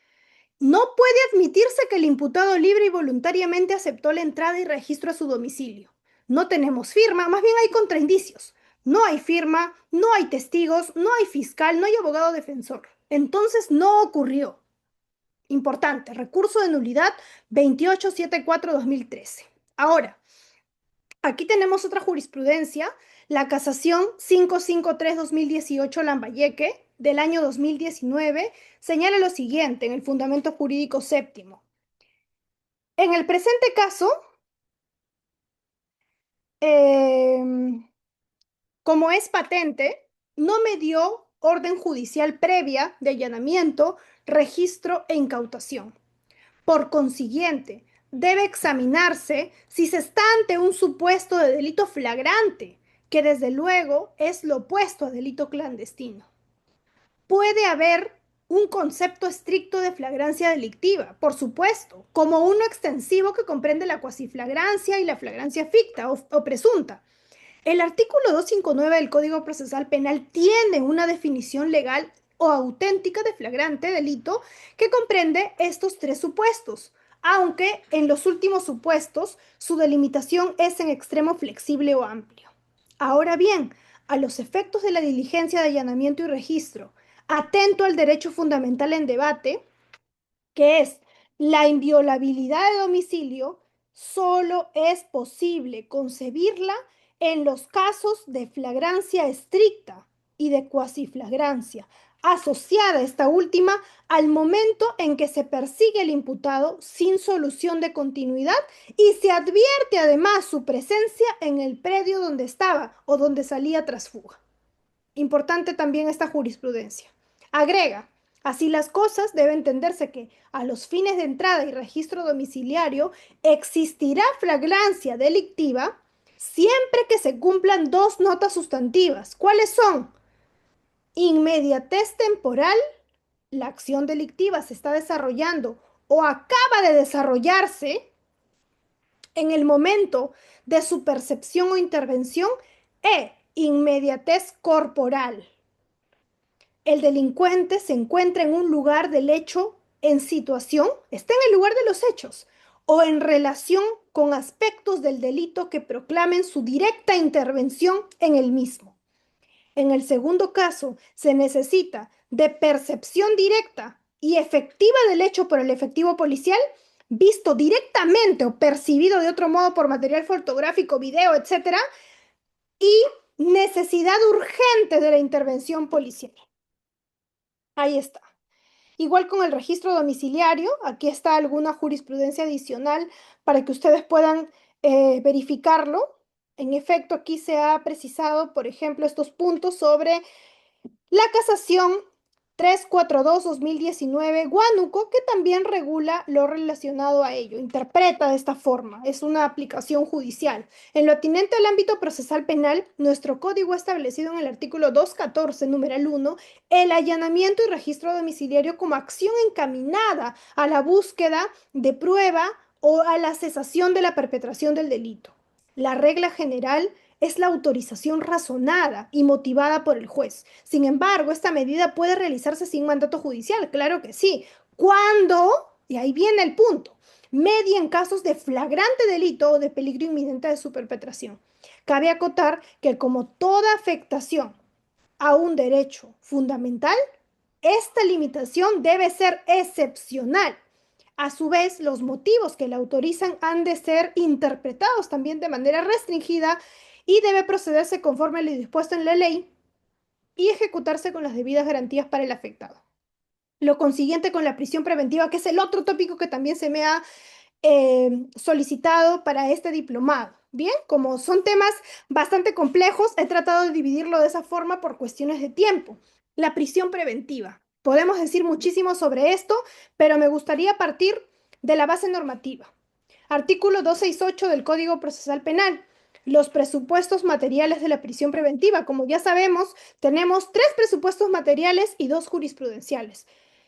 no puede admitirse que el imputado libre y voluntariamente aceptó la entrada y registro a su domicilio. No tenemos firma, más bien hay contraindicios. No hay firma, no hay testigos, no hay fiscal, no hay abogado defensor. Entonces no ocurrió. Importante, recurso de nulidad 2874-2013. Ahora, aquí tenemos otra jurisprudencia, la casación 553-2018 Lambayeque del año 2019 señala lo siguiente en el fundamento jurídico séptimo. En el presente caso, eh, como es patente, no me dio orden judicial previa de allanamiento, registro e incautación. Por consiguiente, debe examinarse si se está ante un supuesto de delito flagrante, que desde luego es lo opuesto a delito clandestino. Puede haber un concepto estricto de flagrancia delictiva, por supuesto, como uno extensivo que comprende la cuasiflagrancia y la flagrancia ficta o presunta. El artículo 259 del Código Procesal Penal tiene una definición legal o auténtica de flagrante delito que comprende estos tres supuestos, aunque en los últimos supuestos su delimitación es en extremo flexible o amplio. Ahora bien, a los efectos de la diligencia de allanamiento y registro, atento al derecho fundamental en debate, que es la inviolabilidad de domicilio, solo es posible concebirla en los casos de flagrancia estricta y de cuasiflagrancia, asociada esta última al momento en que se persigue el imputado sin solución de continuidad y se advierte además su presencia en el predio donde estaba o donde salía tras fuga. Importante también esta jurisprudencia. Agrega, así las cosas debe entenderse que a los fines de entrada y registro domiciliario existirá flagrancia delictiva siempre que se cumplan dos notas sustantivas. ¿Cuáles son? Inmediatez temporal, la acción delictiva se está desarrollando o acaba de desarrollarse en el momento de su percepción o intervención e inmediatez corporal. El delincuente se encuentra en un lugar del hecho en situación, está en el lugar de los hechos o en relación con aspectos del delito que proclamen su directa intervención en el mismo. En el segundo caso, se necesita de percepción directa y efectiva del hecho por el efectivo policial, visto directamente o percibido de otro modo por material fotográfico, video, etcétera, y necesidad urgente de la intervención policial. Ahí está. Igual con el registro domiciliario, aquí está alguna jurisprudencia adicional para que ustedes puedan verificarlo. En efecto, aquí se ha precisado, por ejemplo, estos puntos sobre la casación 342-2019 Huánuco, que también regula lo relacionado a ello, interpreta de esta forma, es una aplicación judicial. En lo atinente al ámbito procesal penal, nuestro código ha establecido en el artículo 214, numeral 1, el allanamiento y registro domiciliario como acción encaminada a la búsqueda de prueba o a la cesación de la perpetración del delito. La regla general es la autorización razonada y motivada por el juez. Sin embargo, esta medida puede realizarse sin mandato judicial, claro que sí. ¿Cuándo? Y ahí viene el punto. Media en casos de flagrante delito o de peligro inminente de su perpetración. Cabe acotar que como toda afectación a un derecho fundamental, esta limitación debe ser excepcional. A su vez, los motivos que la autorizan han de ser interpretados también de manera restringida y debe procederse conforme a lo dispuesto en la ley y ejecutarse con las debidas garantías para el afectado. Lo consiguiente con la prisión preventiva, que es el otro tópico que también se me ha solicitado para este diplomado. Bien, como son temas bastante complejos, he tratado de dividirlo de esa forma por cuestiones de tiempo. La prisión preventiva. Podemos decir muchísimo sobre esto, pero me gustaría partir de la base normativa. Artículo 268 del Código Procesal Penal. Los presupuestos materiales de la prisión preventiva. Como ya sabemos, tenemos tres presupuestos materiales y dos jurisprudenciales.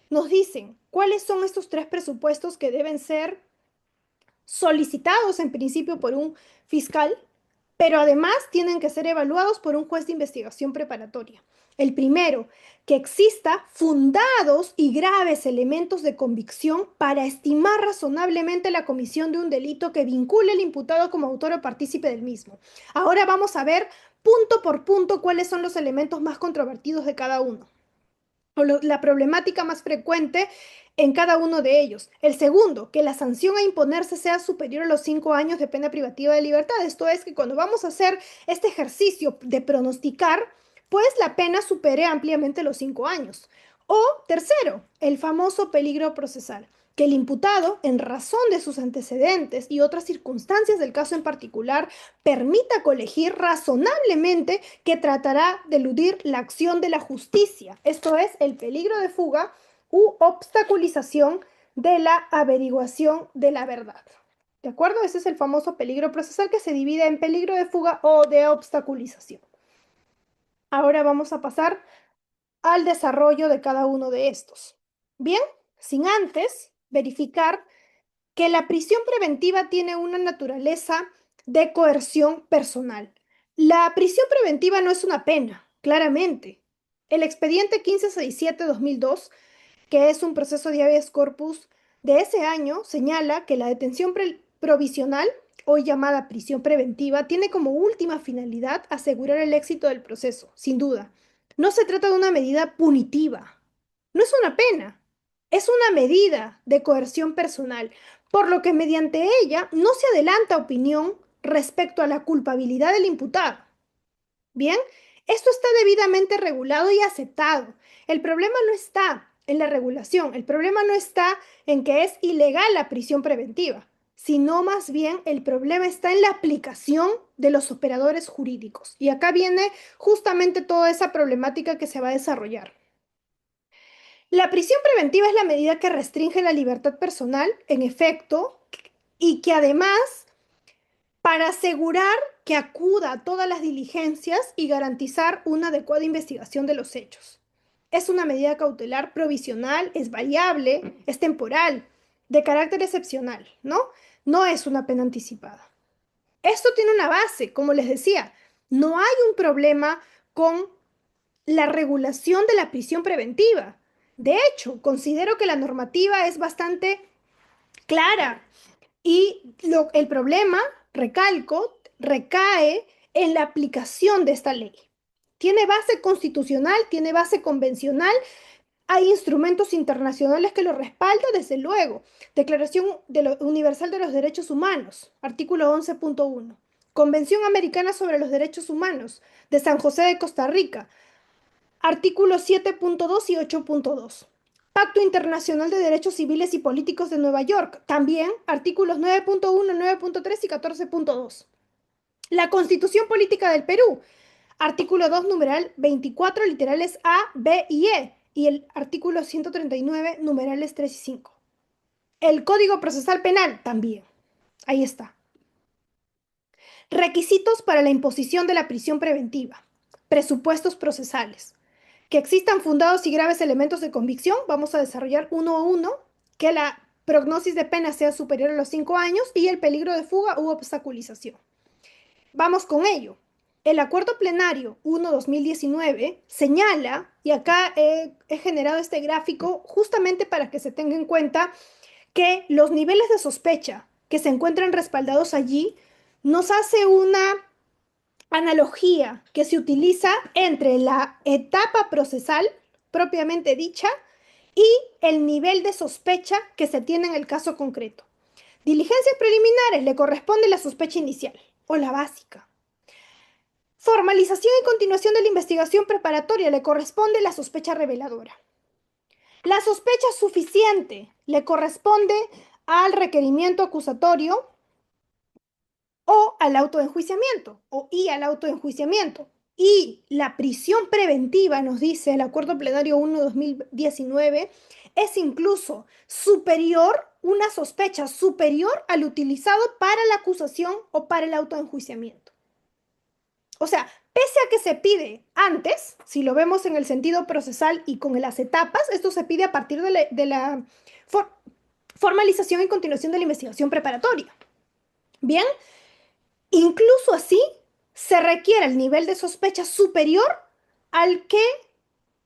Nos dicen cuáles son estos tres presupuestos que deben ser solicitados en principio por un fiscal, pero además tienen que ser evaluados por un juez de investigación preparatoria. El primero, que exista fundados y graves elementos de convicción para estimar razonablemente la comisión de un delito que vincule al imputado como autor o partícipe del mismo. Ahora vamos a ver punto por punto cuáles son los elementos más controvertidos de cada uno o la problemática más frecuente en cada uno de ellos. El segundo, que la sanción a imponerse sea superior a los 5 años de pena privativa de libertad. Esto es que cuando vamos a hacer este ejercicio de pronosticar, pues la pena supere ampliamente los 5 años. O tercero, el famoso peligro procesal, que el imputado, en razón de sus antecedentes y otras circunstancias del caso en particular, permita colegir razonablemente que tratará de eludir la acción de la justicia. Esto es el peligro de fuga u obstaculización de la averiguación de la verdad. ¿De acuerdo? Ese es el famoso peligro procesal que se divide en peligro de fuga o de obstaculización. Ahora vamos a pasar al desarrollo de cada uno de estos. Bien, sin antes verificar que la prisión preventiva tiene una naturaleza de coerción personal. La prisión preventiva no es una pena, claramente. El expediente 1567-2002, que es un proceso de habeas corpus de ese año, señala que la detención provisional, hoy llamada prisión preventiva, tiene como última finalidad asegurar el éxito del proceso, sin duda. No se trata de una medida punitiva, no es una pena, es una medida de coerción personal, por lo que mediante ella no se adelanta opinión respecto a la culpabilidad del imputado. Bien, esto está debidamente regulado y aceptado. El problema no está en la regulación, el problema no está en que es ilegal la prisión preventiva, sino más bien el problema está en la aplicación de los operadores jurídicos. Y acá viene justamente toda esa problemática que se va a desarrollar. La prisión preventiva es la medida que restringe la libertad personal, en efecto, y que además, para asegurar que acuda a todas las diligencias y garantizar una adecuada investigación de los hechos. Es una medida cautelar provisional, es variable, es temporal, de carácter excepcional, ¿no? No es una pena anticipada. Esto tiene una base, como les decía, no hay un problema con la regulación de la prisión preventiva. De hecho, considero que la normativa es bastante clara y el problema, recalco, recae en la aplicación de esta ley. Tiene base constitucional, tiene base convencional, hay instrumentos internacionales que lo respaldan, desde luego. Declaración Universal de los Derechos Humanos, artículo 11.1. Convención Americana sobre los Derechos Humanos de San José de Costa Rica, artículos 7.2 y 8.2. Pacto Internacional de Derechos Civiles y Políticos de Nueva York, también artículos 9.1, 9.3 y 14.2. La Constitución Política del Perú, artículo 2, numeral 24, literales A, B y E, y el artículo 139, numerales 3 y 5. El Código Procesal Penal, también. Ahí está. Requisitos para la imposición de la prisión preventiva. Presupuestos procesales. Que existan fundados y graves elementos de convicción, vamos a desarrollar uno a uno, que la prognosis de pena sea superior a los 5 años y el peligro de fuga u obstaculización. Vamos con ello. El acuerdo plenario 1-2019 señala, y acá he generado este gráfico justamente para que se tenga en cuenta que los niveles de sospecha que se encuentran respaldados allí nos hace una analogía que se utiliza entre la etapa procesal propiamente dicha y el nivel de sospecha que se tiene en el caso concreto. Diligencias preliminares le corresponde la sospecha inicial o la básica. Formalización y continuación de la investigación preparatoria le corresponde la sospecha reveladora. La sospecha suficiente le corresponde al requerimiento acusatorio o al autoenjuiciamiento y al autoenjuiciamiento. Y la prisión preventiva, nos dice el Acuerdo Plenario 1/2019, es incluso superior, una sospecha superior al utilizado para la acusación o para el autoenjuiciamiento. O sea, pese a que se pide antes, si lo vemos en el sentido procesal y con las etapas, esto se pide a partir de la for formalización y continuación de la investigación preparatoria. Bien, incluso así, se requiere el nivel de sospecha superior al que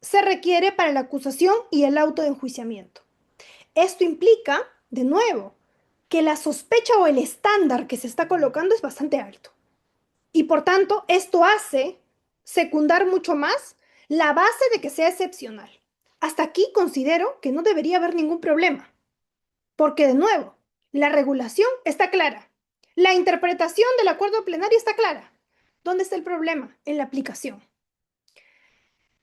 se requiere para la acusación y el auto de enjuiciamiento. Esto implica, de nuevo, que la sospecha o el estándar que se está colocando es bastante alto. Y por tanto, esto hace secundar mucho más la base de que sea excepcional. Hasta aquí considero que no debería haber ningún problema, porque de nuevo, la regulación está clara. La interpretación del acuerdo plenario está clara. ¿Dónde está el problema? En la aplicación.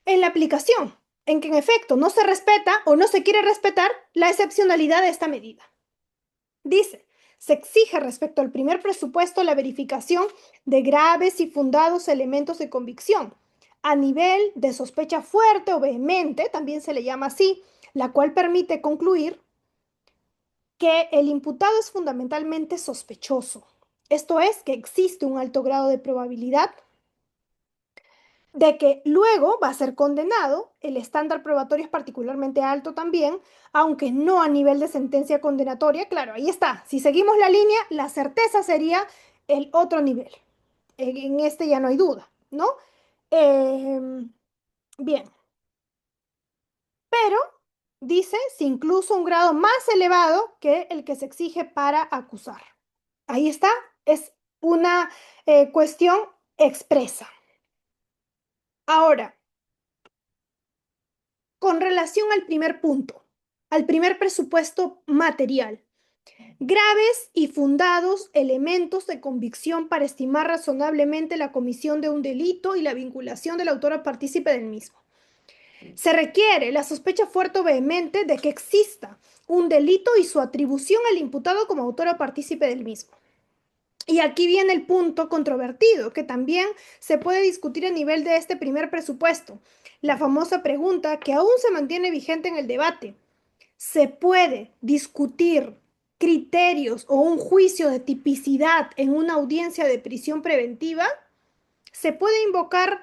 En la aplicación, en que en efecto no se respeta o no se quiere respetar la excepcionalidad de esta medida. Dice, se exige respecto al primer presupuesto la verificación de graves y fundados elementos de convicción, a nivel de sospecha fuerte o vehemente, también se le llama así, la cual permite concluir que el imputado es fundamentalmente sospechoso. Esto es, que existe un alto grado de probabilidad de que luego va a ser condenado. El estándar probatorio es particularmente alto también, aunque no a nivel de sentencia condenatoria. Claro, ahí está. Si seguimos la línea, la certeza sería el otro nivel. En este ya no hay duda, ¿no? Eh, bien, pero dice si incluso un grado más elevado que el que se exige para acusar. Ahí está, es una cuestión expresa. Ahora, con relación al primer punto, al primer presupuesto material, graves y fundados elementos de convicción para estimar razonablemente la comisión de un delito y la vinculación del autor a partícipe del mismo. Se requiere la sospecha fuerte o vehemente de que exista un delito y su atribución al imputado como autor o partícipe del mismo. Y aquí viene el punto controvertido, que también se puede discutir a nivel de este primer presupuesto. La famosa pregunta que aún se mantiene vigente en el debate. ¿Se puede discutir criterios o un juicio de tipicidad en una audiencia de prisión preventiva? Se puede invocar,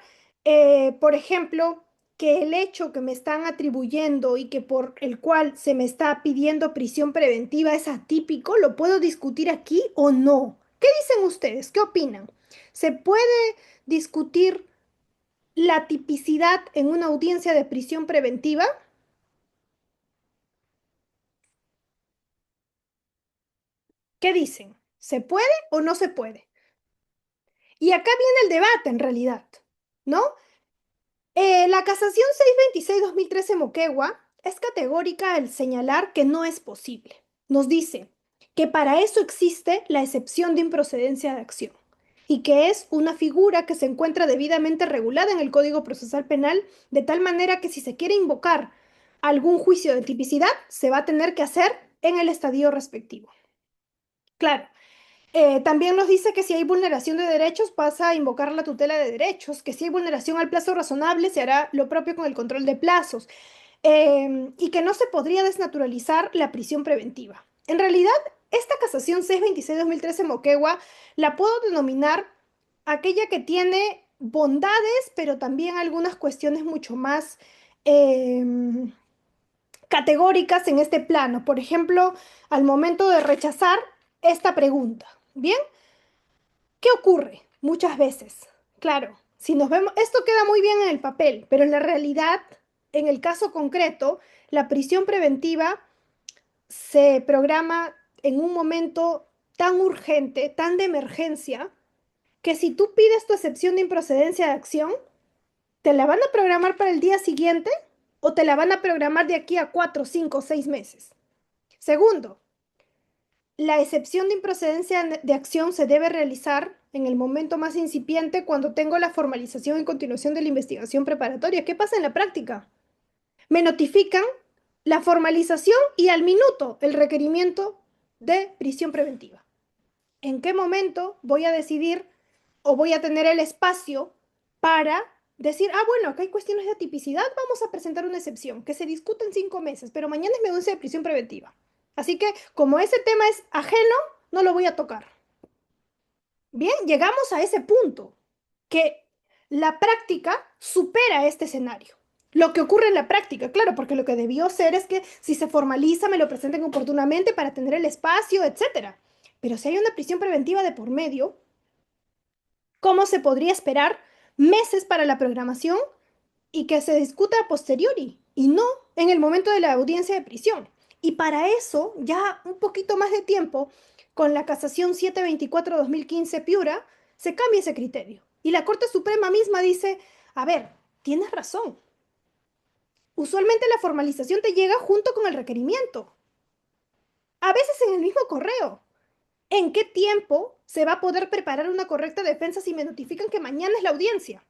por ejemplo, que el hecho que me están atribuyendo y que por el cual se me está pidiendo prisión preventiva es atípico. ¿Lo puedo discutir aquí o no? ¿Qué dicen ustedes? ¿Qué opinan? ¿Se puede discutir la tipicidad en una audiencia de prisión preventiva? ¿Qué dicen? ¿Se puede o no se puede? Y acá viene el debate en realidad, ¿no? La casación 626-2013 Moquegua es categórica al señalar que no es posible. Nos dice que para eso existe la excepción de improcedencia de acción y que es una figura que se encuentra debidamente regulada en el Código Procesal Penal, de tal manera que si se quiere invocar algún juicio de tipicidad, se va a tener que hacer en el estadio respectivo. Claro, también nos dice que si hay vulneración de derechos pasa a invocar la tutela de derechos, que si hay vulneración al plazo razonable se hará lo propio con el control de plazos, y que no se podría desnaturalizar la prisión preventiva. En realidad, esta casación 626-2013 Moquegua la puedo denominar aquella que tiene bondades, pero también algunas cuestiones mucho más eh, categóricas en este plano. Por ejemplo, al momento de rechazar esta pregunta. Bien, ¿qué ocurre? Muchas veces, claro, si nos vemos, esto queda muy bien en el papel, pero en la realidad, en el caso concreto, la prisión preventiva se programa en un momento tan urgente, tan de emergencia, que si tú pides tu excepción de improcedencia de acción, ¿te la van a programar para el día siguiente o te la van a programar de aquí a 4, 5, 6 meses? Segundo, la excepción de improcedencia de acción se debe realizar en el momento más incipiente cuando tengo la formalización y continuación de la investigación preparatoria. ¿Qué pasa en la práctica? Me notifican la formalización y al minuto el requerimiento de prisión preventiva. ¿En qué momento voy a decidir o voy a tener el espacio para decir, ah, bueno, acá hay cuestiones de atipicidad, vamos a presentar una excepción, que se discute en 5 meses, pero mañana es mi audiencia de prisión preventiva? Así que, como ese tema es ajeno, no lo voy a tocar. Bien, llegamos a ese punto, que la práctica supera este escenario. Lo que ocurre en la práctica, claro, porque lo que debió ser es que si se formaliza, me lo presenten oportunamente para tener el espacio, etcétera. Pero si hay una prisión preventiva de por medio, ¿cómo se podría esperar meses para la programación y que se discuta a posteriori y no en el momento de la audiencia de prisión? Y para eso, ya un poquito más de tiempo, con la casación 724-2015 Piura, se cambia ese criterio. Y la Corte Suprema misma dice, a ver, tienes razón. Usualmente la formalización te llega junto con el requerimiento, a veces en el mismo correo. ¿En qué tiempo se va a poder preparar una correcta defensa si me notifican que mañana es la audiencia?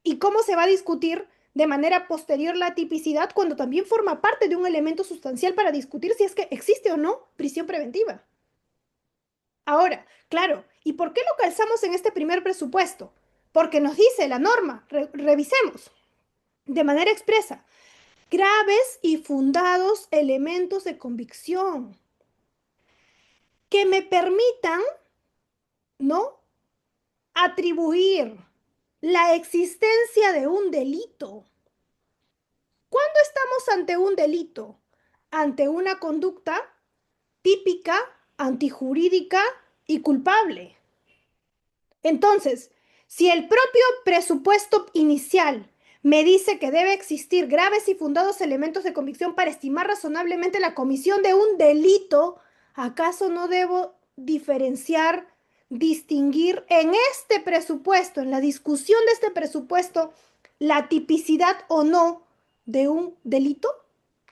¿Y cómo se va a discutir de manera posterior la tipicidad cuando también forma parte de un elemento sustancial para discutir si es que existe o no prisión preventiva? Ahora, claro, ¿y por qué lo calzamos en este primer presupuesto? Porque nos dice la norma, revisemos de manera expresa, graves y fundados elementos de convicción que me permitan, ¿no?, atribuir la existencia de un delito. ¿Cuándo estamos ante un delito? Ante una conducta típica, antijurídica y culpable. Entonces, si el propio presupuesto inicial me dice que debe existir graves y fundados elementos de convicción para estimar razonablemente la comisión de un delito, ¿acaso no debo diferenciar, distinguir en este presupuesto, en la discusión de este presupuesto, la tipicidad o no de un delito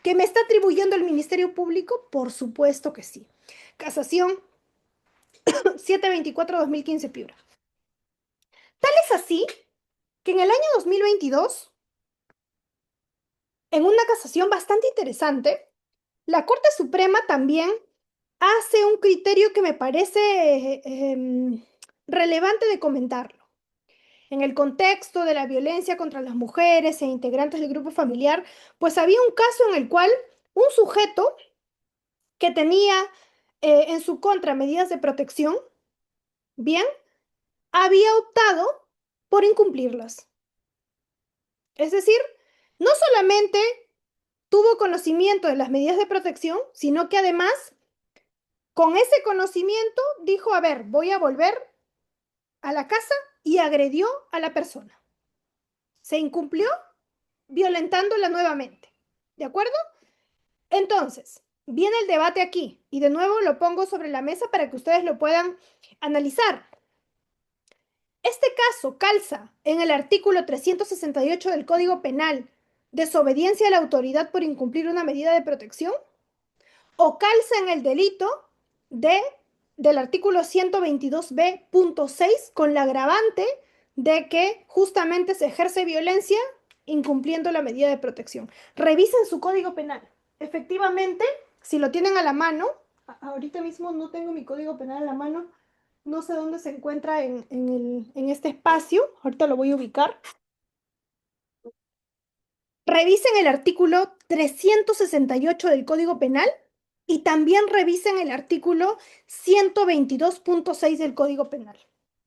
que me está atribuyendo el Ministerio Público? Por supuesto que sí. Casación 724-2015 Piura. Tal es así que en el año 2022, en una casación bastante interesante, la Corte Suprema también hace un criterio que me parece relevante de comentarlo. En el contexto de la violencia contra las mujeres e integrantes del grupo familiar, pues había un caso en el cual un sujeto que tenía en su contra medidas de protección, bien, había optado por incumplirlas. Es decir, no solamente tuvo conocimiento de las medidas de protección, sino que además, con ese conocimiento, dijo, a ver, voy a volver a la casa y agredió a la persona. Se incumplió violentándola nuevamente. ¿De acuerdo? Entonces, viene el debate aquí y de nuevo lo pongo sobre la mesa para que ustedes lo puedan analizar. Este caso calza en el artículo 368 del Código Penal, desobediencia a la autoridad por incumplir una medida de protección, o calza en el delito de, del artículo 122b.6 con la agravante de que justamente se ejerce violencia incumpliendo la medida de protección. Revisen su Código Penal. Efectivamente, si lo tienen a la mano, ahorita mismo no tengo mi Código Penal a la mano, no sé dónde se encuentra en este espacio, ahorita lo voy a ubicar. Revisen el artículo 368 del Código Penal y también revisen el artículo 122.6 del Código Penal.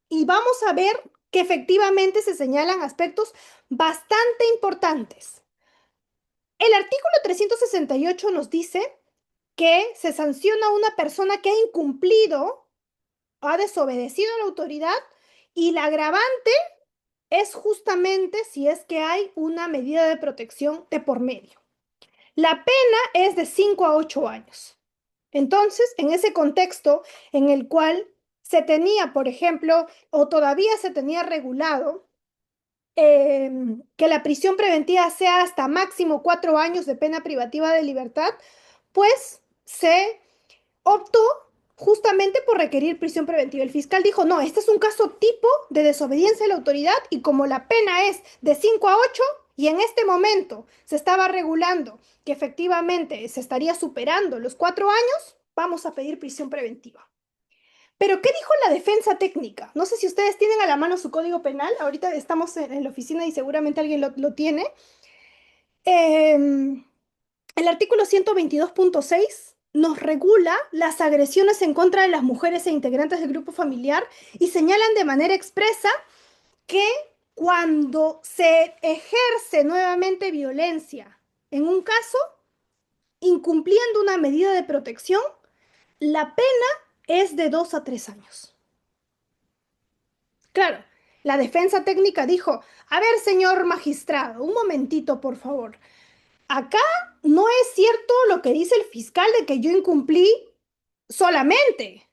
Y vamos a ver que efectivamente se señalan aspectos bastante importantes. El artículo 368 nos dice que se sanciona a una persona que ha incumplido, ha desobedecido a la autoridad, y la agravante es justamente si es que hay una medida de protección de por medio. La pena es de 5 a 8 años. Entonces, en ese contexto en el cual se tenía, por ejemplo, o todavía se tenía regulado que la prisión preventiva sea hasta máximo 4 años de pena privativa de libertad, pues se optó justamente por requerir prisión preventiva. El fiscal dijo, no, este es un caso tipo de desobediencia a la autoridad y como la pena es de 5 a 8, y en este momento se estaba regulando que efectivamente se estaría superando los 4 años, vamos a pedir prisión preventiva. Pero, ¿qué dijo la defensa técnica? No sé si ustedes tienen a la mano su código penal. Ahorita estamos en la oficina y seguramente alguien lo tiene. El artículo 122.6 nos regula las agresiones en contra de las mujeres e integrantes del grupo familiar y señalan de manera expresa que cuando se ejerce nuevamente violencia en un caso, incumpliendo una medida de protección, la pena es de 2 a 3 años. Claro, la defensa técnica dijo, a ver, señor magistrado, un momentito, por favor. Acá no es cierto lo que dice el fiscal de que yo incumplí solamente.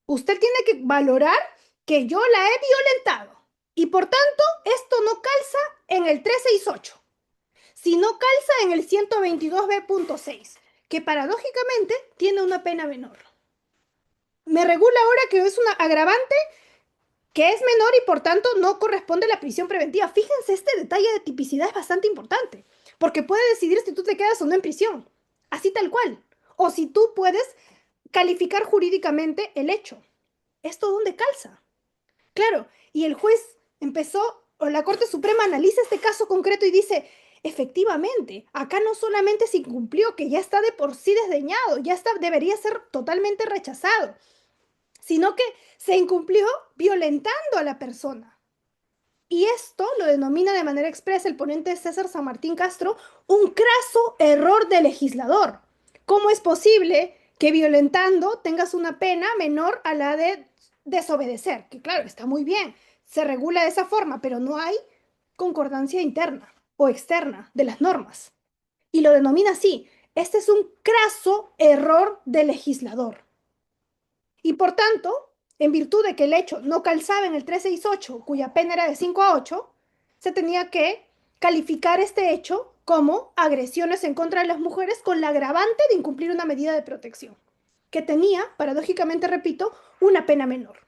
Usted tiene que valorar que yo la he violentado. Y por tanto, esto no calza en el 368, sino calza en el 122b.6, que paradójicamente tiene una pena menor. Me regula ahora que es una agravante que es menor y por tanto no corresponde a la prisión preventiva. Fíjense, este detalle de tipicidad es bastante importante, porque puede decidir si tú te quedas o no en prisión, así tal cual, o si tú puedes calificar jurídicamente el hecho. ¿Esto dónde calza? Claro, y el juez empezó, o la Corte Suprema analiza este caso concreto y dice, efectivamente, acá no solamente se incumplió, que ya está de por sí desdeñado, ya está, debería ser totalmente rechazado, sino que se incumplió violentando a la persona. Y esto lo denomina de manera expresa el ponente César San Martín Castro un craso error de legislador. ¿Cómo es posible que violentando tengas una pena menor a la de desobedecer? Que claro, está muy bien, se regula de esa forma, pero no hay concordancia interna o externa de las normas. Y lo denomina así. Este es un craso error de legislador. Y por tanto, en virtud de que el hecho no calzaba en el 368, cuya pena era de 5 a 8, se tenía que calificar este hecho como agresiones en contra de las mujeres con la agravante de incumplir una medida de protección, que tenía, paradójicamente repito, una pena menor.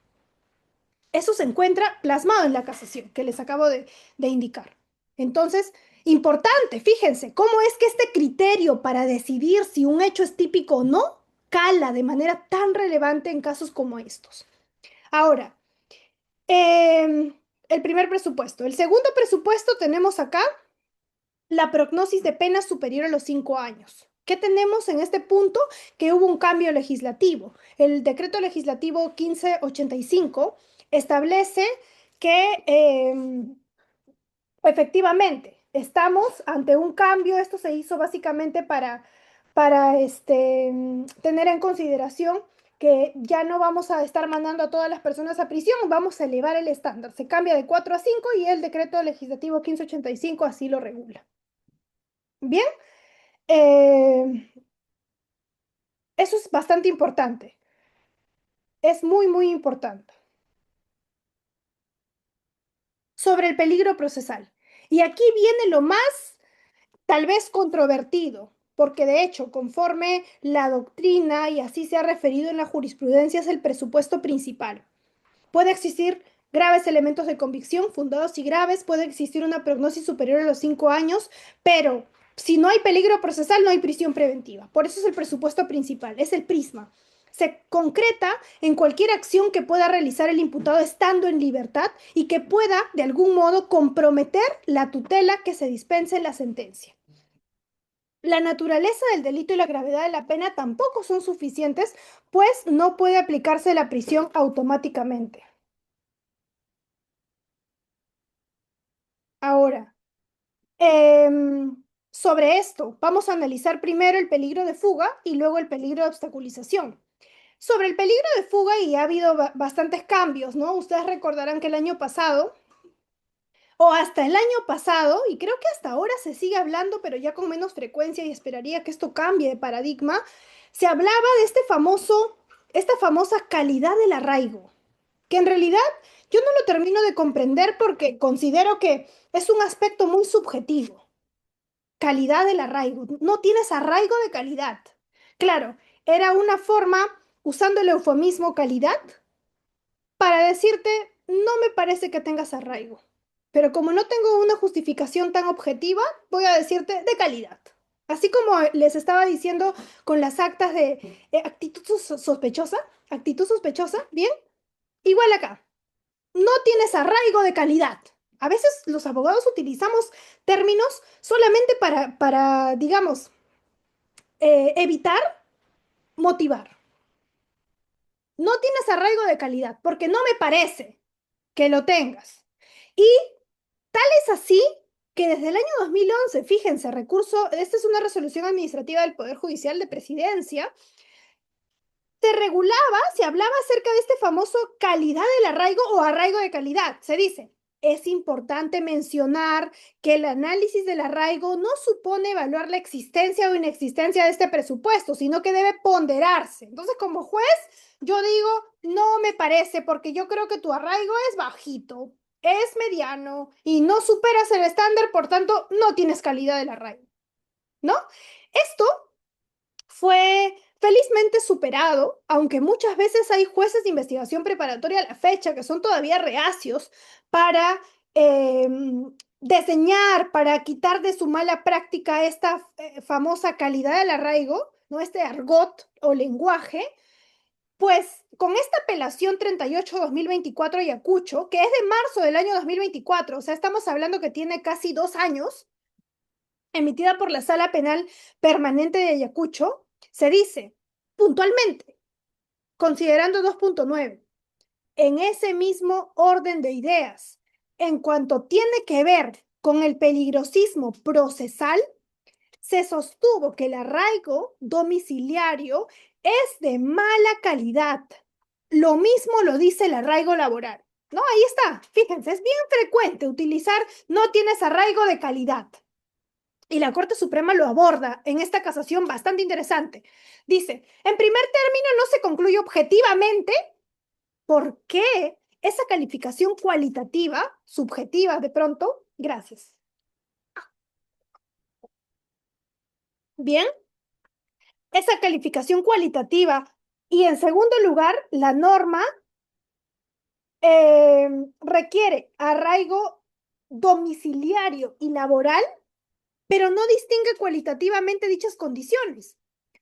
Eso se encuentra plasmado en la casación que les acabo de indicar. Entonces, importante, fíjense, cómo es que este criterio para decidir si un hecho es típico o no cala de manera tan relevante en casos como estos. Ahora, el primer presupuesto. El segundo presupuesto tenemos acá la prognosis de penas superior a los 5 años. ¿Qué tenemos en este punto? Que hubo un cambio legislativo. El decreto legislativo 1585 establece que efectivamente estamos ante un cambio. Esto se hizo básicamente para tener en consideración que ya no vamos a estar mandando a todas las personas a prisión, vamos a elevar el estándar. Se cambia de 4 a 5 y el decreto legislativo 1585 así lo regula. Bien, eh, eso es bastante importante. Es muy, muy importante. Sobre el peligro procesal. Y aquí viene lo más, tal vez controvertido, porque de hecho, conforme la doctrina y así se ha referido en la jurisprudencia, es el presupuesto principal. Puede existir graves elementos de convicción, fundados y graves, puede existir una prognosis superior a los 5 años, pero si no hay peligro procesal, no hay prisión preventiva. Por eso es el presupuesto principal, es el prisma. Se concreta en cualquier acción que pueda realizar el imputado estando en libertad y que pueda, de algún modo, comprometer la tutela que se dispense en la sentencia. La naturaleza del delito y la gravedad de la pena tampoco son suficientes, pues no puede aplicarse la prisión automáticamente. Ahora, sobre esto, vamos a analizar primero el peligro de fuga y luego el peligro de obstaculización. Sobre el peligro de fuga, y ha habido bastantes cambios, ¿no? Ustedes recordarán que el año pasado, o hasta el año pasado, y creo que hasta ahora se sigue hablando, pero ya con menos frecuencia y esperaría que esto cambie de paradigma, se hablaba de esta famosa calidad del arraigo, que en realidad yo no lo termino de comprender porque considero que es un aspecto muy subjetivo. Calidad del arraigo. No tienes arraigo de calidad. Claro, era una forma, usando el eufemismo calidad, para decirte, no me parece que tengas arraigo. pero como no tengo una justificación tan objetiva, voy a decirte de calidad. Así como les estaba diciendo con las actas de actitud sospechosa, bien, igual acá, no tienes arraigo de calidad. A veces los abogados utilizamos términos solamente para digamos, evitar motivar. No tienes arraigo de calidad porque no me parece que lo tengas. Y tal es así que desde el año 2011, fíjense, esta es una resolución administrativa del Poder Judicial de Presidencia, se regulaba, se hablaba acerca de este famoso calidad del arraigo o arraigo de calidad. Se dice, es importante mencionar que el análisis del arraigo no supone evaluar la existencia o inexistencia de este presupuesto, sino que debe ponderarse. Entonces, como juez, yo digo, no me parece, porque yo creo que tu arraigo es bajito, es mediano y no superas el estándar, por tanto, no tienes calidad del arraigo, ¿no? Esto fue felizmente superado, aunque muchas veces hay jueces de investigación preparatoria a la fecha que son todavía reacios para eh, diseñar, para quitar de su mala práctica esta famosa calidad del arraigo, ¿no? Este argot o lenguaje, pues con esta apelación 38-2024 Ayacucho, que es de marzo del año 2024, o sea, estamos hablando que tiene casi 2 años, emitida por la Sala Penal Permanente de Ayacucho, se dice puntualmente, considerando 2.9, en ese mismo orden de ideas, en cuanto tiene que ver con el peligrosismo procesal, se sostuvo que el arraigo domiciliario es de mala calidad. Lo mismo lo dice el arraigo laboral. No, ahí está. Fíjense, es bien frecuente utilizar no tienes arraigo de calidad. Y la Corte Suprema lo aborda en esta casación bastante interesante. Dice, en primer término, no se concluye objetivamente por qué esa calificación cualitativa, subjetiva de pronto, gracias. Bien, esa calificación cualitativa y en segundo lugar, la norma eh, requiere arraigo domiciliario y laboral, pero no distingue cualitativamente dichas condiciones.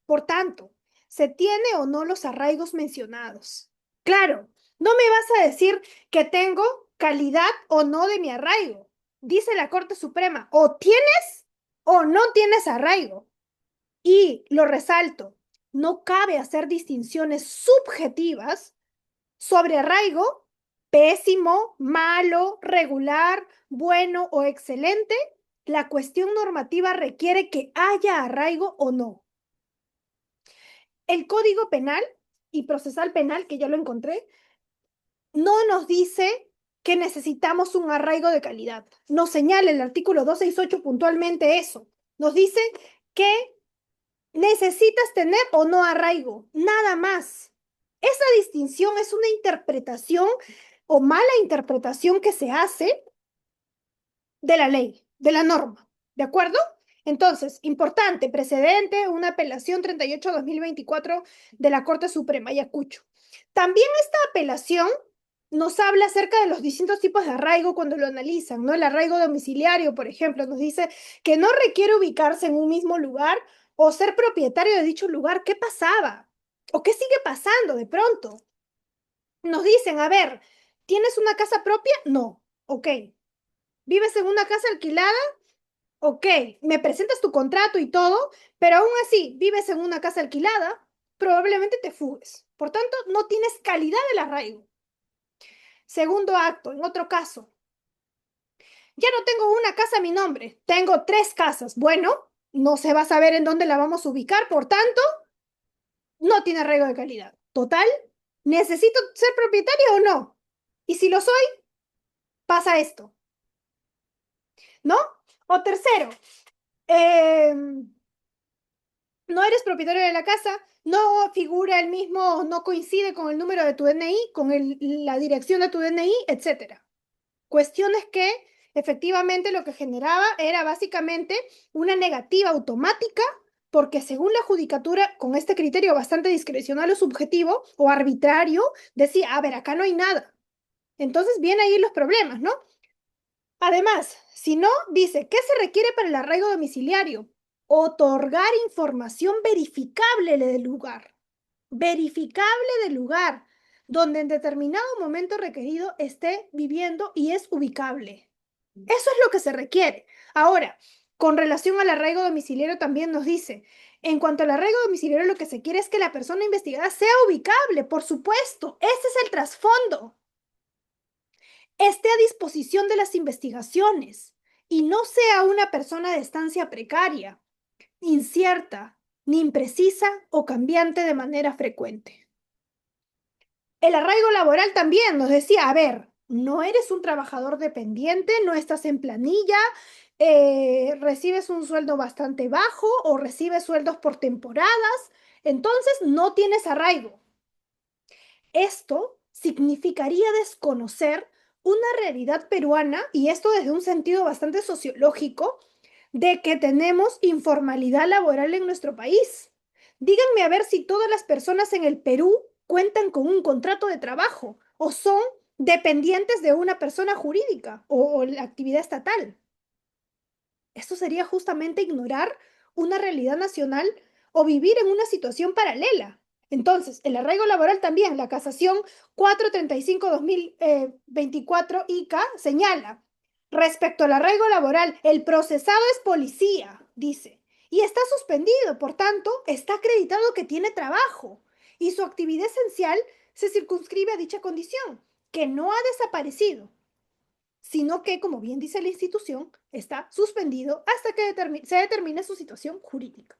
Por tanto, ¿se tiene o no los arraigos mencionados? Claro, no me vas a decir que tengo calidad o no de mi arraigo. Dice la Corte Suprema, o tienes o no tienes arraigo. Y lo resalto, no cabe hacer distinciones subjetivas sobre arraigo, pésimo, malo, regular, bueno o excelente. La cuestión normativa requiere que haya arraigo o no. El Código Penal y Procesal Penal, que ya lo encontré, no nos dice que necesitamos un arraigo de calidad. Nos señala el artículo 268 puntualmente eso. Nos dice que necesitas tener o no arraigo, nada más. Esa distinción es una interpretación o mala interpretación que se hace de la ley, de la norma, ¿de acuerdo? Entonces, importante, precedente, una apelación 38-2024 de la Corte Suprema, Ayacucho. También esta apelación nos habla acerca de los distintos tipos de arraigo cuando lo analizan, ¿no? El arraigo domiciliario, por ejemplo, nos dice que no requiere ubicarse en un mismo lugar o ser propietario de dicho lugar. ¿Qué pasaba? ¿O qué sigue pasando de pronto? Nos dicen, a ver, ¿tienes una casa propia? No. Ok. ¿Vives en una casa alquilada? Ok, me presentas tu contrato y todo, pero aún así vives en una casa alquilada, probablemente te fugues. Por tanto, no tienes calidad del arraigo. Segundo acto, en otro caso, ya no tengo una casa a mi nombre, tengo 3 casas. Bueno, no se va a saber en dónde la vamos a ubicar, por tanto, no tiene arraigo de calidad. Total, ¿necesito ser propietario o no? Y si lo soy, pasa esto, ¿no? O tercero, eh, no eres propietario de la casa, no figura el mismo, no coincide con el número de tu DNI, con la dirección de tu DNI, etcétera. Cuestiones que efectivamente lo que generaba era básicamente una negativa automática, porque según la judicatura, con este criterio bastante discrecional o subjetivo o arbitrario, decía, a ver, acá no hay nada. Entonces vienen ahí los problemas, ¿no? Además, si no, dice, ¿qué se requiere para el arraigo domiciliario? Otorgar información verificable del lugar. Verificable del lugar, donde en determinado momento requerido esté viviendo y es ubicable. Eso es lo que se requiere. Ahora, con relación al arraigo domiciliario también nos dice, en cuanto al arraigo domiciliario, lo que se quiere es que la persona investigada sea ubicable, por supuesto. Ese es el trasfondo. Esté a disposición de las investigaciones y no sea una persona de estancia precaria, incierta, ni imprecisa o cambiante de manera frecuente. El arraigo laboral también nos decía, a ver, no eres un trabajador dependiente, no estás en planilla, recibes un sueldo bastante bajo o recibes sueldos por temporadas, entonces no tienes arraigo. Esto significaría desconocer una realidad peruana, y esto desde un sentido bastante sociológico, de que tenemos informalidad laboral en nuestro país. Díganme a ver si todas las personas en el Perú cuentan con un contrato de trabajo o son dependientes de una persona jurídica o la actividad estatal. Esto sería justamente ignorar una realidad nacional o vivir en una situación paralela. Entonces, el arraigo laboral también, la casación 435-2024 ICA señala, respecto al arraigo laboral, el procesado es policía, dice, y está suspendido, por tanto, está acreditado que tiene trabajo y su actividad esencial se circunscribe a dicha condición, que no ha desaparecido, sino que, como bien dice la institución, está suspendido hasta que se determine su situación jurídica.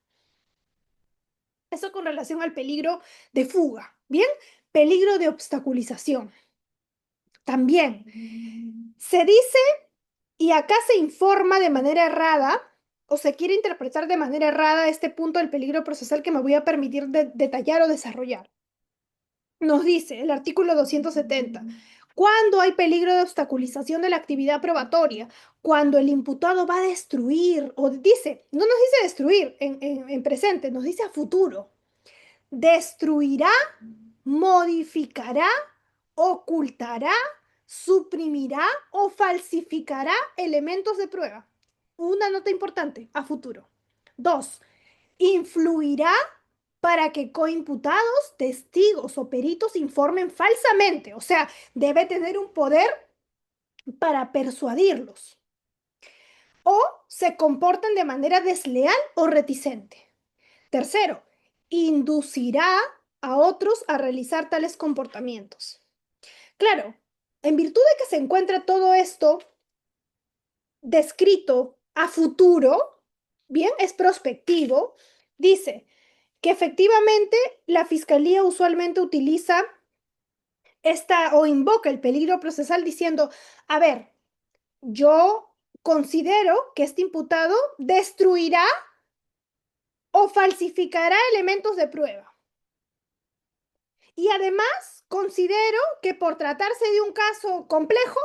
Eso con relación al peligro de fuga. Bien, peligro de obstaculización. También se dice, y acá se informa de manera errada, o se quiere interpretar de manera errada este punto del peligro procesal que me voy a permitir detallar o desarrollar. Nos dice el artículo 270, cuando hay peligro de obstaculización de la actividad probatoria, cuando el imputado va a destruir, o dice, no nos dice destruir en presente, nos dice a futuro, destruirá, modificará, ocultará, suprimirá o falsificará elementos de prueba. Una nota importante, a futuro. Dos, influirá para que coimputados, testigos o peritos informen falsamente, o sea, debe tener un poder para persuadirlos, o se comporten de manera desleal o reticente. Tercero, inducirá a otros a realizar tales comportamientos. Claro, en virtud de que se encuentra todo esto descrito a futuro, bien, es prospectivo, dice que efectivamente la fiscalía usualmente utiliza esta o invoca el peligro procesal diciendo, a ver, yo considero que este imputado destruirá o falsificará elementos de prueba. Y además considero que por tratarse de un caso complejo,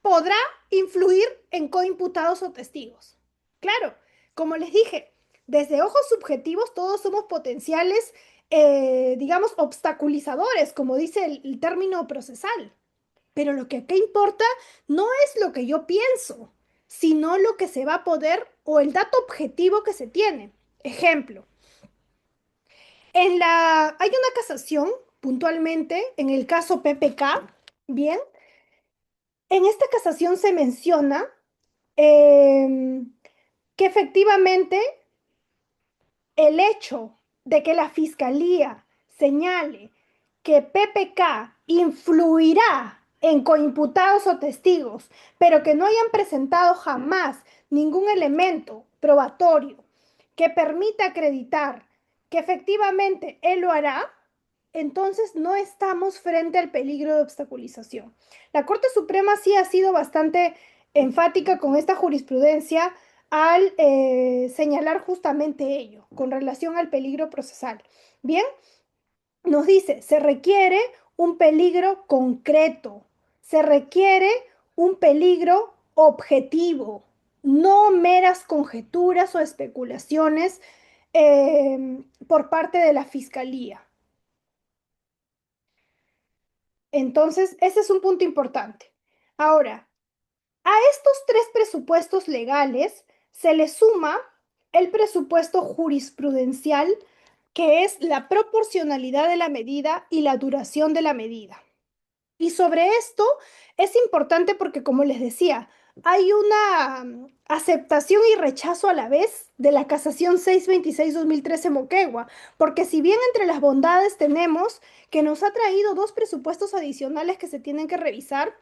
podrá influir en coimputados o testigos. Claro, como les dije, desde ojos subjetivos todos somos potenciales, digamos, obstaculizadores, como dice el término procesal. Pero lo que acá importa no es lo que yo pienso, sino lo que se va a poder o el dato objetivo que se tiene. Ejemplo, hay una casación, puntualmente, en el caso PPK, bien, en esta casación se menciona que efectivamente el hecho de que la fiscalía señale que PPK influirá en coimputados o testigos, pero que no hayan presentado jamás ningún elemento probatorio que permita acreditar que efectivamente él lo hará, entonces no estamos frente al peligro de obstaculización. La Corte Suprema sí ha sido bastante enfática con esta jurisprudencia al señalar justamente ello con relación al peligro procesal. Bien, nos dice, se requiere un peligro concreto, se requiere un peligro objetivo, no meras conjeturas o especulaciones por parte de la fiscalía. Entonces, ese es un punto importante. Ahora, A estos tres presupuestos legales se le suma el presupuesto jurisprudencial, que es la proporcionalidad de la medida y la duración de la medida. Y sobre esto es importante porque, como les decía, hay una aceptación y rechazo a la vez de la casación 626-2013 Moquegua, porque si bien entre las bondades tenemos que nos ha traído dos presupuestos adicionales que se tienen que revisar,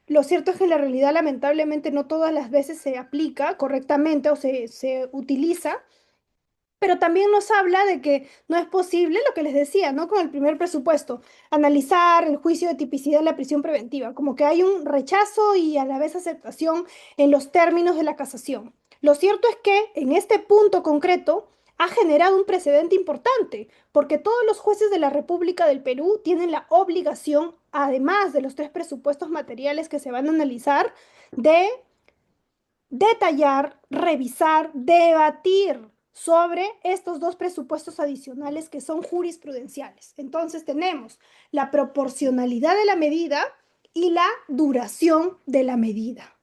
lo cierto es que en la realidad lamentablemente no todas las veces se aplica correctamente o se utiliza. Pero también nos habla de que no es posible lo que les decía, ¿no? Con el primer presupuesto, analizar el juicio de tipicidad de la prisión preventiva, como que hay un rechazo y a la vez aceptación en los términos de la casación. Lo cierto es que en este punto concreto ha generado un precedente importante, porque todos los jueces de la República del Perú tienen la obligación, además de los tres presupuestos materiales que se van a analizar, de detallar, revisar, debatir sobre estos dos presupuestos adicionales que son jurisprudenciales. Entonces tenemos la proporcionalidad de la medida y la duración de la medida.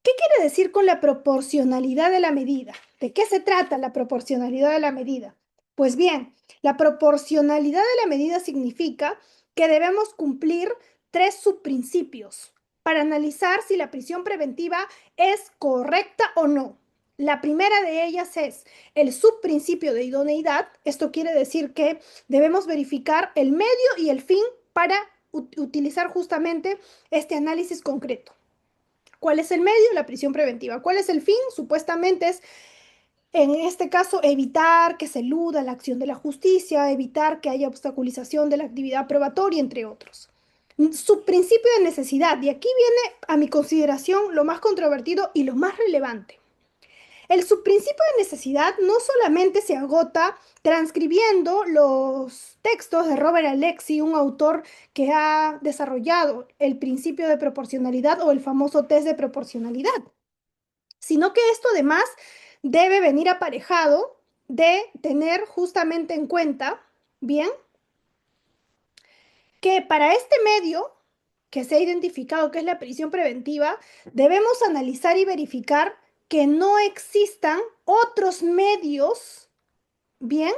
¿Qué quiere decir con la proporcionalidad de la medida? ¿De qué se trata la proporcionalidad de la medida? Pues bien, la proporcionalidad de la medida significa que debemos cumplir tres subprincipios para analizar si la prisión preventiva es correcta o no. La primera de ellas es el subprincipio de idoneidad. Esto quiere decir que debemos verificar el medio y el fin para utilizar justamente este análisis concreto. ¿Cuál es el medio? La prisión preventiva. ¿Cuál es el fin? Supuestamente es, en este caso, evitar que se eluda la acción de la justicia, evitar que haya obstaculización de la actividad probatoria, entre otros. Su principio de necesidad, y aquí viene a mi consideración lo más controvertido y lo más relevante. El subprincipio de necesidad no solamente se agota transcribiendo los textos de Robert Alexy, un autor que ha desarrollado el principio de proporcionalidad o el famoso test de proporcionalidad, sino que esto además debe venir aparejado de tener justamente en cuenta, bien, que para este medio que se ha identificado que es la prisión preventiva, debemos analizar y verificar que no existan otros medios, bien,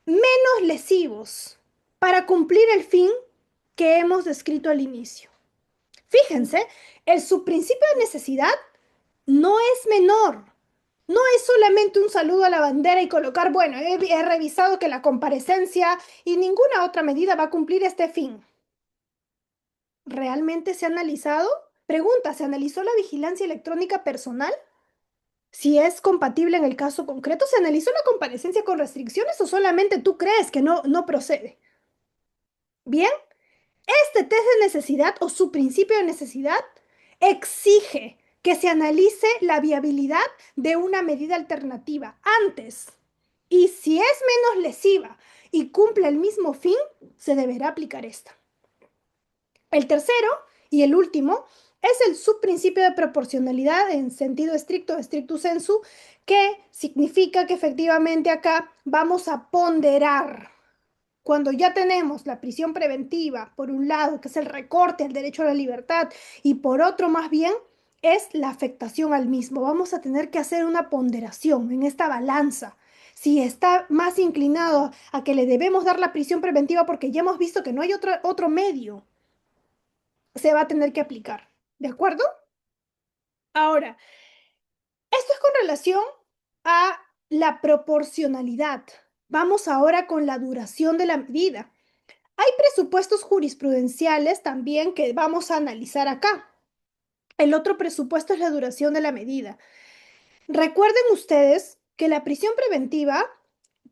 menos lesivos para cumplir el fin que hemos descrito al inicio. Fíjense, el subprincipio de necesidad no es menor. No es solamente un saludo a la bandera y colocar, bueno, he revisado que la comparecencia y ninguna otra medida va a cumplir este fin. ¿Realmente se ha analizado? Pregunta, ¿se analizó la vigilancia electrónica personal? Si es compatible en el caso concreto, ¿se analizó la comparecencia con restricciones o solamente tú crees que no procede? Bien, este test de necesidad o su principio de necesidad exige que se analice la viabilidad de una medida alternativa antes. Y si es menos lesiva y cumple el mismo fin, se deberá aplicar esta. El tercero y el último es el subprincipio de proporcionalidad en sentido estricto, stricto sensu, que significa que efectivamente acá vamos a ponderar. Cuando ya tenemos la prisión preventiva, por un lado, que es el recorte al derecho a la libertad, y por otro, más bien, es la afectación al mismo. Vamos a tener que hacer una ponderación en esta balanza. Si está más inclinado a que le debemos dar la prisión preventiva porque ya hemos visto que no hay otro medio, se va a tener que aplicar. ¿De acuerdo? Ahora, esto es con relación a la proporcionalidad. Vamos ahora con la duración de la medida. Hay presupuestos jurisprudenciales también que vamos a analizar acá. El otro presupuesto es la duración de la medida. Recuerden ustedes que la prisión preventiva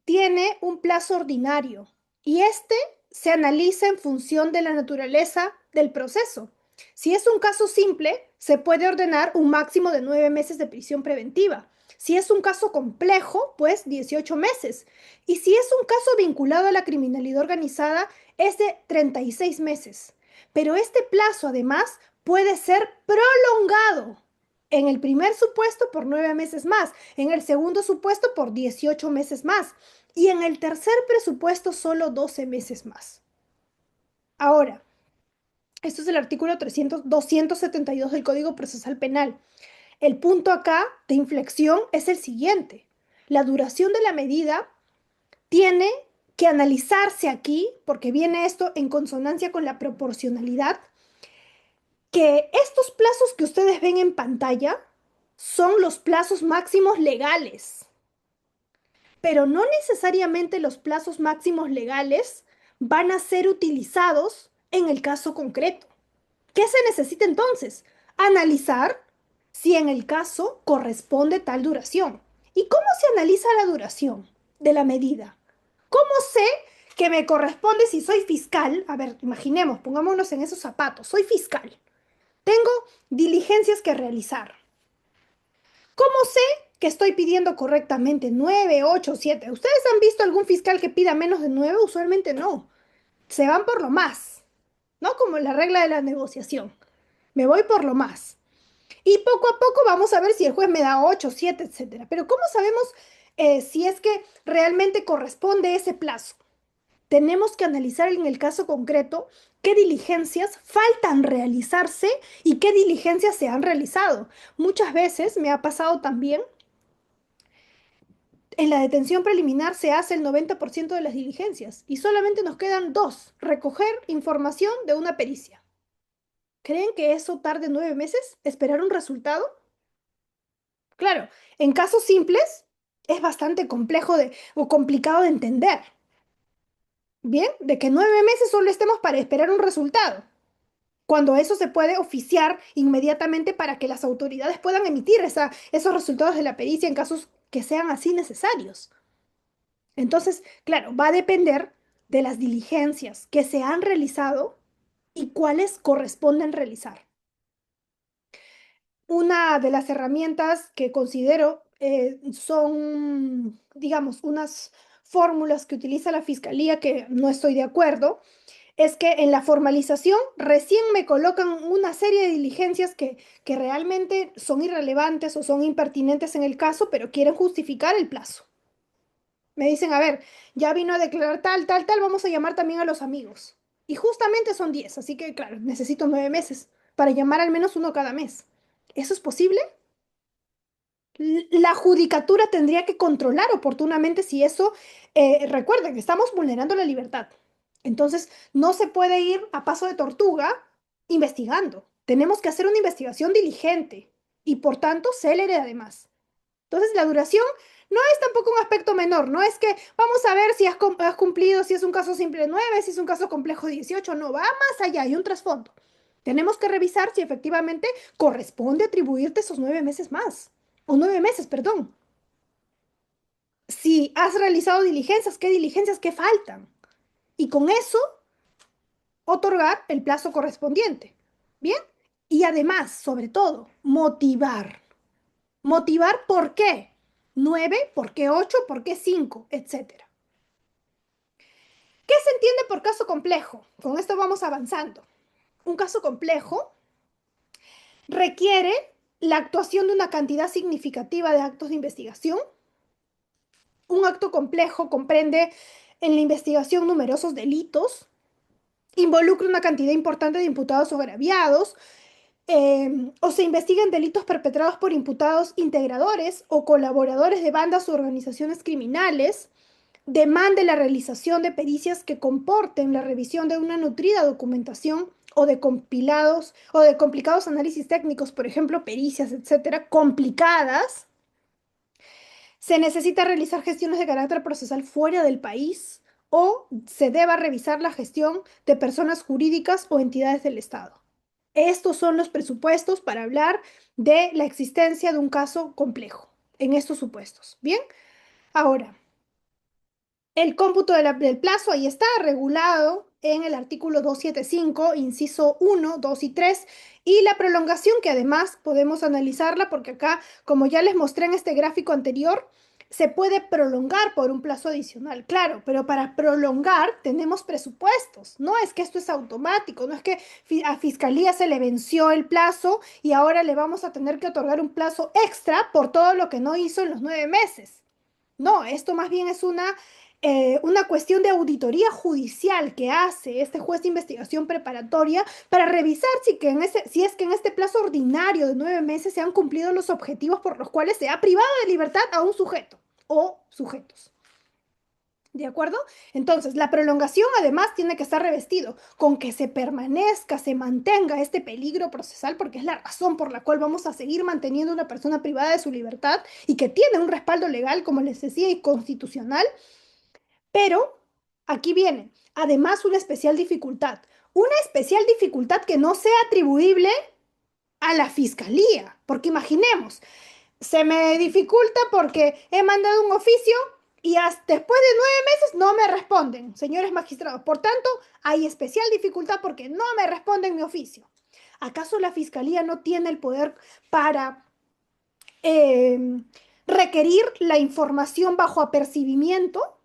tiene un plazo ordinario y este se analiza en función de la naturaleza del proceso. Si es un caso simple, se puede ordenar un máximo de 9 meses de prisión preventiva. Si es un caso complejo, pues 18 meses. Y si es un caso vinculado a la criminalidad organizada, es de 36 meses. Pero este plazo, además, puede ser prolongado. En el primer supuesto por 9 meses más, en el segundo supuesto por 18 meses más y en el tercer presupuesto solo 12 meses más. Ahora, Esto es el artículo 272 del Código Procesal Penal. El punto acá de inflexión es el siguiente. La duración de la medida tiene que analizarse aquí, porque viene esto en consonancia con la proporcionalidad, que estos plazos que ustedes ven en pantalla son los plazos máximos legales, pero no necesariamente los plazos máximos legales van a ser utilizados en el caso concreto. ¿Qué se necesita entonces? Analizar si en el caso corresponde tal duración. ¿Y cómo se analiza la duración de la medida? ¿Cómo sé que me corresponde si soy fiscal? A ver, imaginemos, pongámonos en esos zapatos. Soy fiscal. Tengo diligencias que realizar. ¿Cómo sé que estoy pidiendo correctamente 9, 8, 7? ¿Ustedes han visto algún fiscal que pida menos de 9? Usualmente no. Se van por lo más, ¿no? Como la regla de la negociación. Me voy por lo más. Y poco a poco vamos a ver si el juez me da 8, 7, etcétera. Pero ¿cómo sabemos si es que realmente corresponde ese plazo? Tenemos que analizar en el caso concreto qué diligencias faltan realizarse y qué diligencias se han realizado. Muchas veces me ha pasado también, en la detención preliminar se hace el 90% de las diligencias y solamente nos quedan dos: recoger información de una pericia. ¿Creen que eso tarde 9 meses? ¿Esperar un resultado? Claro, en casos simples es bastante complejo o complicado de entender. Bien, de que 9 meses solo estemos para esperar un resultado, cuando eso se puede oficiar inmediatamente para que las autoridades puedan emitir esos resultados de la pericia en casos que sean así necesarios. Entonces, claro, va a depender de las diligencias que se han realizado y cuáles corresponden realizar. Una de las herramientas que considero son, digamos, unas fórmulas que utiliza la Fiscalía que no estoy de acuerdo, es que en la formalización recién me colocan una serie de diligencias que realmente son irrelevantes o son impertinentes en el caso, pero quieren justificar el plazo. Me dicen, a ver, ya vino a declarar tal, tal, tal, vamos a llamar también a los amigos. Y justamente son 10, así que claro, necesito 9 meses para llamar al menos uno cada mes. ¿Eso es posible? La judicatura tendría que controlar oportunamente si eso, recuerden, estamos vulnerando la libertad. Entonces, no se puede ir a paso de tortuga investigando. Tenemos que hacer una investigación diligente y, por tanto, célere además. Entonces, la duración no es tampoco un aspecto menor. No es que vamos a ver si has cumplido, si es un caso simple 9, si es un caso complejo 18. No, va más allá, hay un trasfondo. Tenemos que revisar si efectivamente corresponde atribuirte esos 9 meses más. O 9 meses, perdón. Si has realizado diligencias, qué faltan. Y con eso, otorgar el plazo correspondiente. ¿Bien? Y además, sobre todo, motivar. Motivar por qué. 9, por qué 8, por qué 5, etcétera. ¿Qué se entiende por caso complejo? Con esto vamos avanzando. Un caso complejo requiere la actuación de una cantidad significativa de actos de investigación. Un acto complejo comprende en la investigación numerosos delitos, involucra una cantidad importante de imputados o agraviados, o se investigan delitos perpetrados por imputados integradores o colaboradores de bandas o organizaciones criminales, demande la realización de pericias que comporten la revisión de una nutrida documentación o de compilados o de complicados análisis técnicos, por ejemplo, pericias, etcétera, complicadas. Se necesita realizar gestiones de carácter procesal fuera del país o se deba revisar la gestión de personas jurídicas o entidades del Estado. Estos son los presupuestos para hablar de la existencia de un caso complejo en estos supuestos. Bien, ahora, el cómputo del plazo ahí está regulado en el artículo 275, inciso 1, 2 y 3, y la prolongación, que además podemos analizarla porque acá, como ya les mostré en este gráfico anterior, se puede prolongar por un plazo adicional, claro, pero para prolongar tenemos presupuestos. No es que esto es automático, no es que a Fiscalía se le venció el plazo y ahora le vamos a tener que otorgar un plazo extra por todo lo que no hizo en los 9 meses. No, esto más bien es una una cuestión de auditoría judicial que hace este juez de investigación preparatoria para revisar si es que en este plazo ordinario de 9 meses se han cumplido los objetivos por los cuales se ha privado de libertad a un sujeto o sujetos. ¿De acuerdo? Entonces, la prolongación además tiene que estar revestido con que se permanezca, se mantenga este peligro procesal, porque es la razón por la cual vamos a seguir manteniendo a una persona privada de su libertad y que tiene un respaldo legal, como les decía, y constitucional. Pero aquí viene, además, una especial dificultad. Una especial dificultad que no sea atribuible a la fiscalía, porque imaginemos, se me dificulta porque he mandado un oficio y hasta después de 9 meses no me responden, señores magistrados. Por tanto, hay especial dificultad porque no me responden mi oficio. ¿Acaso la fiscalía no tiene el poder para eh, requerir la información bajo apercibimiento?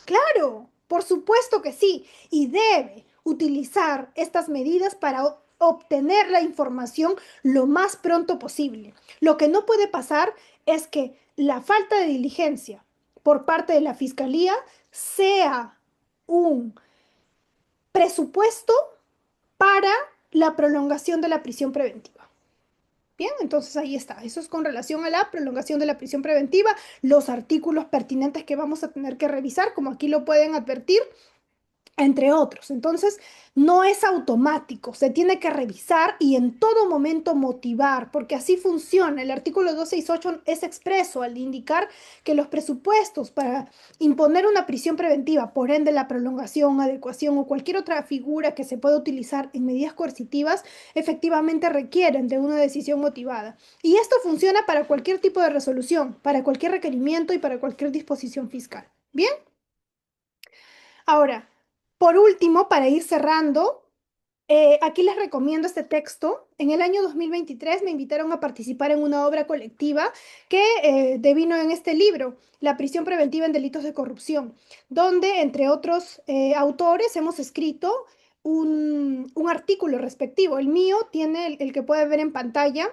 Claro, por supuesto que sí, y debe utilizar estas medidas para obtener la información lo más pronto posible. Lo que no puede pasar es que la falta de diligencia por parte de la Fiscalía sea un presupuesto para la prolongación de la prisión preventiva. Bien, entonces ahí está. Eso es con relación a la prolongación de la prisión preventiva, los artículos pertinentes que vamos a tener que revisar, como aquí lo pueden advertir, entre otros. Entonces, no es automático, se tiene que revisar y en todo momento motivar, porque así funciona. El artículo 268 es expreso al indicar que los presupuestos para imponer una prisión preventiva, por ende la prolongación, adecuación o cualquier otra figura que se pueda utilizar en medidas coercitivas, efectivamente requieren de una decisión motivada. Y esto funciona para cualquier tipo de resolución, para cualquier requerimiento y para cualquier disposición fiscal. Bien. Ahora, por último, para ir cerrando, aquí les recomiendo este texto. En el año 2023 me invitaron a participar en una obra colectiva que devino en este libro, La prisión preventiva en delitos de corrupción, donde, entre otros autores, hemos escrito un artículo respectivo. El mío tiene el que puede ver en pantalla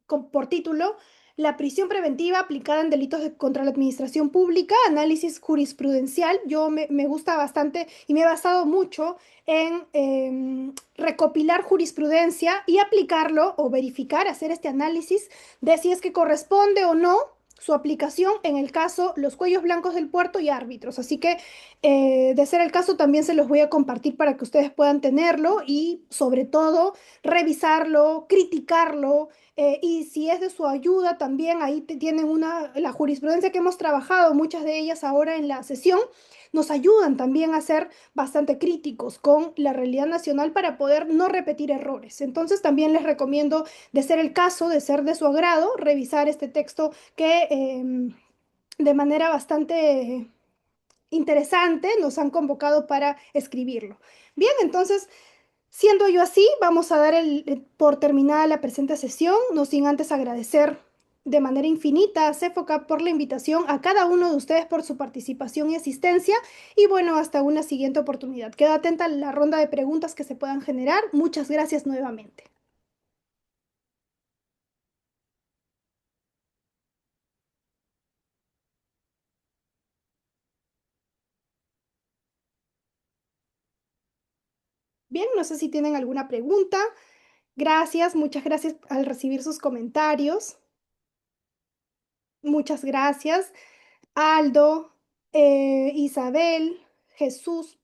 por título La prisión preventiva aplicada en delitos contra la administración pública, análisis jurisprudencial. Me gusta bastante y me he basado mucho en recopilar jurisprudencia y aplicarlo o verificar, hacer este análisis de si es que corresponde o no su aplicación en el caso los cuellos blancos del puerto y árbitros. Así que, de ser el caso, también se los voy a compartir para que ustedes puedan tenerlo y, sobre todo, revisarlo, criticarlo, y si es de su ayuda, también ahí tienen la jurisprudencia que hemos trabajado, muchas de ellas ahora en la sesión, nos ayudan también a ser bastante críticos con la realidad nacional para poder no repetir errores. Entonces también les recomiendo, de ser el caso, de ser de su agrado, revisar este texto que de manera bastante interesante nos han convocado para escribirlo. Bien, entonces, siendo yo así, vamos a dar por terminada la presente sesión, no sin antes agradecer de manera infinita a CEFOCAP por la invitación, a cada uno de ustedes por su participación y asistencia, y bueno, hasta una siguiente oportunidad. Queda atenta a la ronda de preguntas que se puedan generar. Muchas gracias nuevamente. Bien, no sé si tienen alguna pregunta. Gracias, muchas gracias al recibir sus comentarios. Muchas gracias. Aldo, Isabel, Jesús,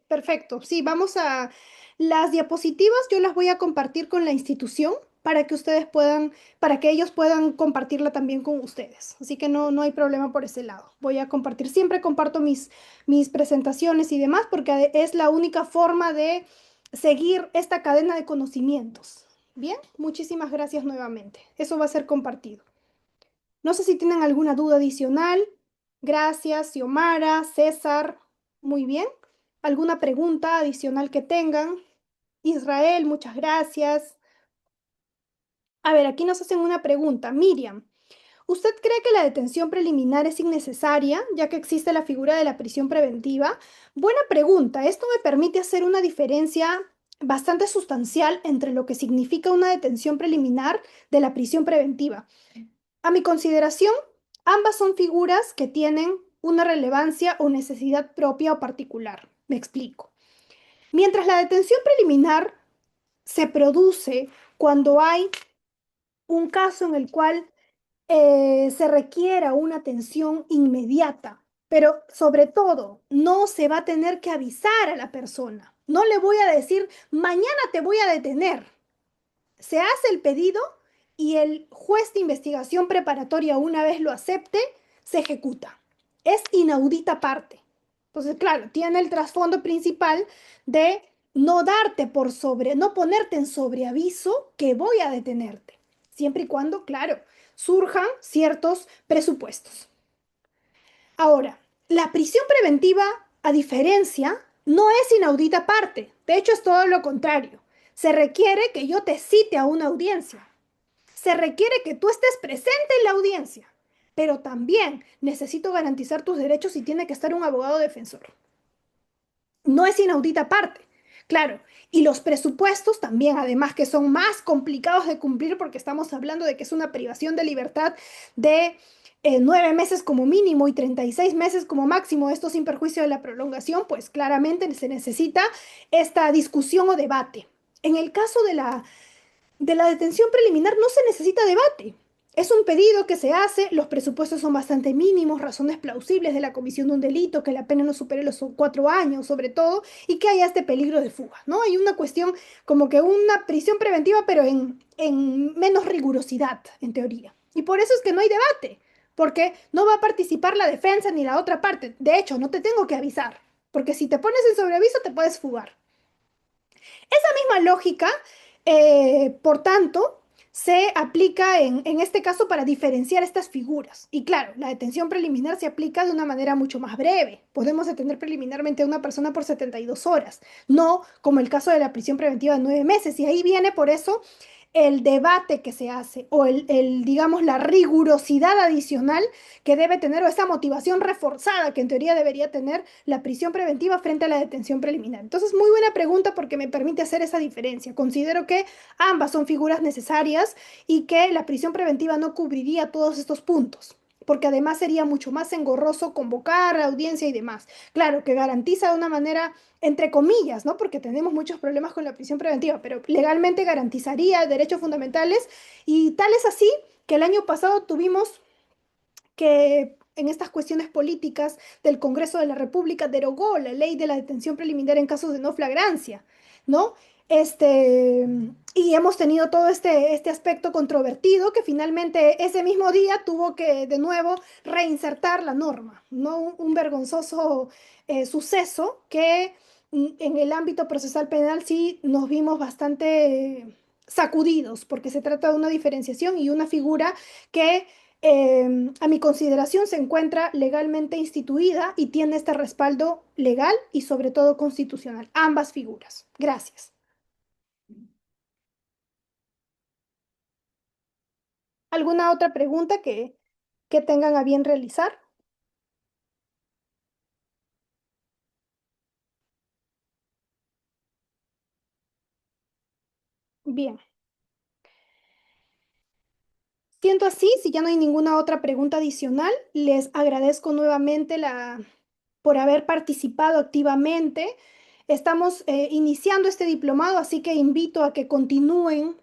perfecto. Sí, vamos a las diapositivas, yo las voy a compartir con la institución para que ustedes puedan, para que ellos puedan compartirla también con ustedes. Así que no hay problema por ese lado. Voy a compartir, siempre comparto mis presentaciones y demás porque es la única forma de seguir esta cadena de conocimientos. Bien, muchísimas gracias nuevamente. Eso va a ser compartido. No sé si tienen alguna duda adicional. Gracias, Xiomara, César. Muy bien. ¿Alguna pregunta adicional que tengan? Israel, muchas gracias. A ver, aquí nos hacen una pregunta. Miriam, ¿usted cree que la detención preliminar es innecesaria, ya que existe la figura de la prisión preventiva? Buena pregunta. Esto me permite hacer una diferencia bastante sustancial entre lo que significa una detención preliminar de la prisión preventiva. A mi consideración, ambas son figuras que tienen una relevancia o necesidad propia o particular. Me explico. Mientras la detención preliminar se produce cuando hay un caso en el cual se requiera una atención inmediata, pero sobre todo no se va a tener que avisar a la persona. No le voy a decir, mañana te voy a detener. Se hace el pedido y el juez de investigación preparatoria, una vez lo acepte, se ejecuta. Es inaudita parte. Entonces, claro, tiene el trasfondo principal de no darte por sobre, no ponerte en sobreaviso que voy a detenerte, siempre y cuando, claro, surjan ciertos presupuestos. Ahora, la prisión preventiva, a diferencia, no es inaudita parte. De hecho, es todo lo contrario. Se requiere que yo te cite a una audiencia. Se requiere que tú estés presente en la audiencia. Pero también necesito garantizar tus derechos y tiene que estar un abogado defensor. No es inaudita parte. Claro, y los presupuestos también, además que son más complicados de cumplir porque estamos hablando de que es una privación de libertad de 9 meses como mínimo y 36 meses como máximo, esto sin perjuicio de la prolongación, pues claramente se necesita esta discusión o debate. En el caso de la detención preliminar no se necesita debate. Es un pedido que se hace, los presupuestos son bastante mínimos, razones plausibles de la comisión de un delito, que la pena no supere los 4 años sobre todo, y que haya este peligro de fuga, ¿no? Hay una cuestión como que una prisión preventiva, pero en menos rigurosidad, en teoría. Y por eso es que no hay debate, porque no va a participar la defensa ni la otra parte. De hecho, no te tengo que avisar, porque si te pones en sobreaviso te puedes fugar. Esa misma lógica, por tanto, se aplica en este caso para diferenciar estas figuras. Y claro, la detención preliminar se aplica de una manera mucho más breve. Podemos detener preliminarmente a una persona por 72 horas, no como el caso de la prisión preventiva de 9 meses. Y ahí viene por eso el debate que se hace o digamos, la rigurosidad adicional que debe tener o esa motivación reforzada que en teoría debería tener la prisión preventiva frente a la detención preliminar. Entonces, muy buena pregunta porque me permite hacer esa diferencia. Considero que ambas son figuras necesarias y que la prisión preventiva no cubriría todos estos puntos, porque además sería mucho más engorroso convocar a audiencia y demás. Claro, que garantiza de una manera, entre comillas, ¿no? Porque tenemos muchos problemas con la prisión preventiva, pero legalmente garantizaría derechos fundamentales y tal es así que el año pasado tuvimos que en estas cuestiones políticas del Congreso de la República derogó la ley de la detención preliminar en casos de no flagrancia, ¿no? Y hemos tenido todo este aspecto controvertido que finalmente ese mismo día tuvo que de nuevo reinsertar la norma, ¿no? Un vergonzoso suceso que en el ámbito procesal penal sí nos vimos bastante sacudidos porque se trata de una diferenciación y una figura que a mi consideración se encuentra legalmente instituida y tiene este respaldo legal y sobre todo constitucional, ambas figuras. Gracias. ¿Alguna otra pregunta que tengan a bien realizar? Bien. Siendo así, si ya no hay ninguna otra pregunta adicional, les agradezco nuevamente por haber participado activamente. Estamos iniciando este diplomado, así que invito a que continúen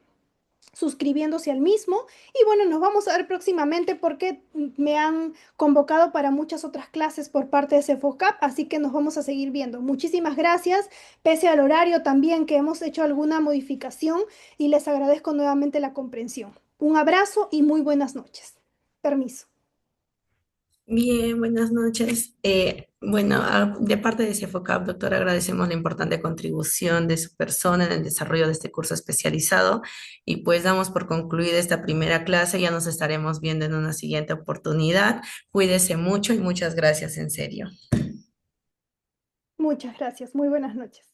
suscribiéndose al mismo. Y bueno, nos vamos a ver próximamente porque me han convocado para muchas otras clases por parte de CEFOCAP, así que nos vamos a seguir viendo. Muchísimas gracias, pese al horario también que hemos hecho alguna modificación y les agradezco nuevamente la comprensión. Un abrazo y muy buenas noches. Permiso. Bien, buenas noches. Bueno, de parte de CEFOCAP, doctora, agradecemos la importante contribución de su persona en el desarrollo de este curso especializado y pues damos por concluida esta primera clase. Ya nos estaremos viendo en una siguiente oportunidad. Cuídese mucho y muchas gracias, en serio. Muchas gracias. Muy buenas noches.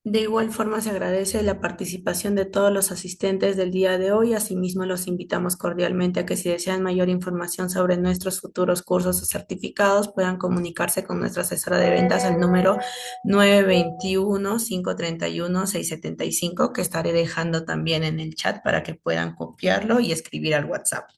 De igual forma, se agradece la participación de todos los asistentes del día de hoy. Asimismo, los invitamos cordialmente a que si desean mayor información sobre nuestros futuros cursos o certificados, puedan comunicarse con nuestra asesora de ventas al número 921-531-675, que estaré dejando también en el chat para que puedan copiarlo y escribir al WhatsApp.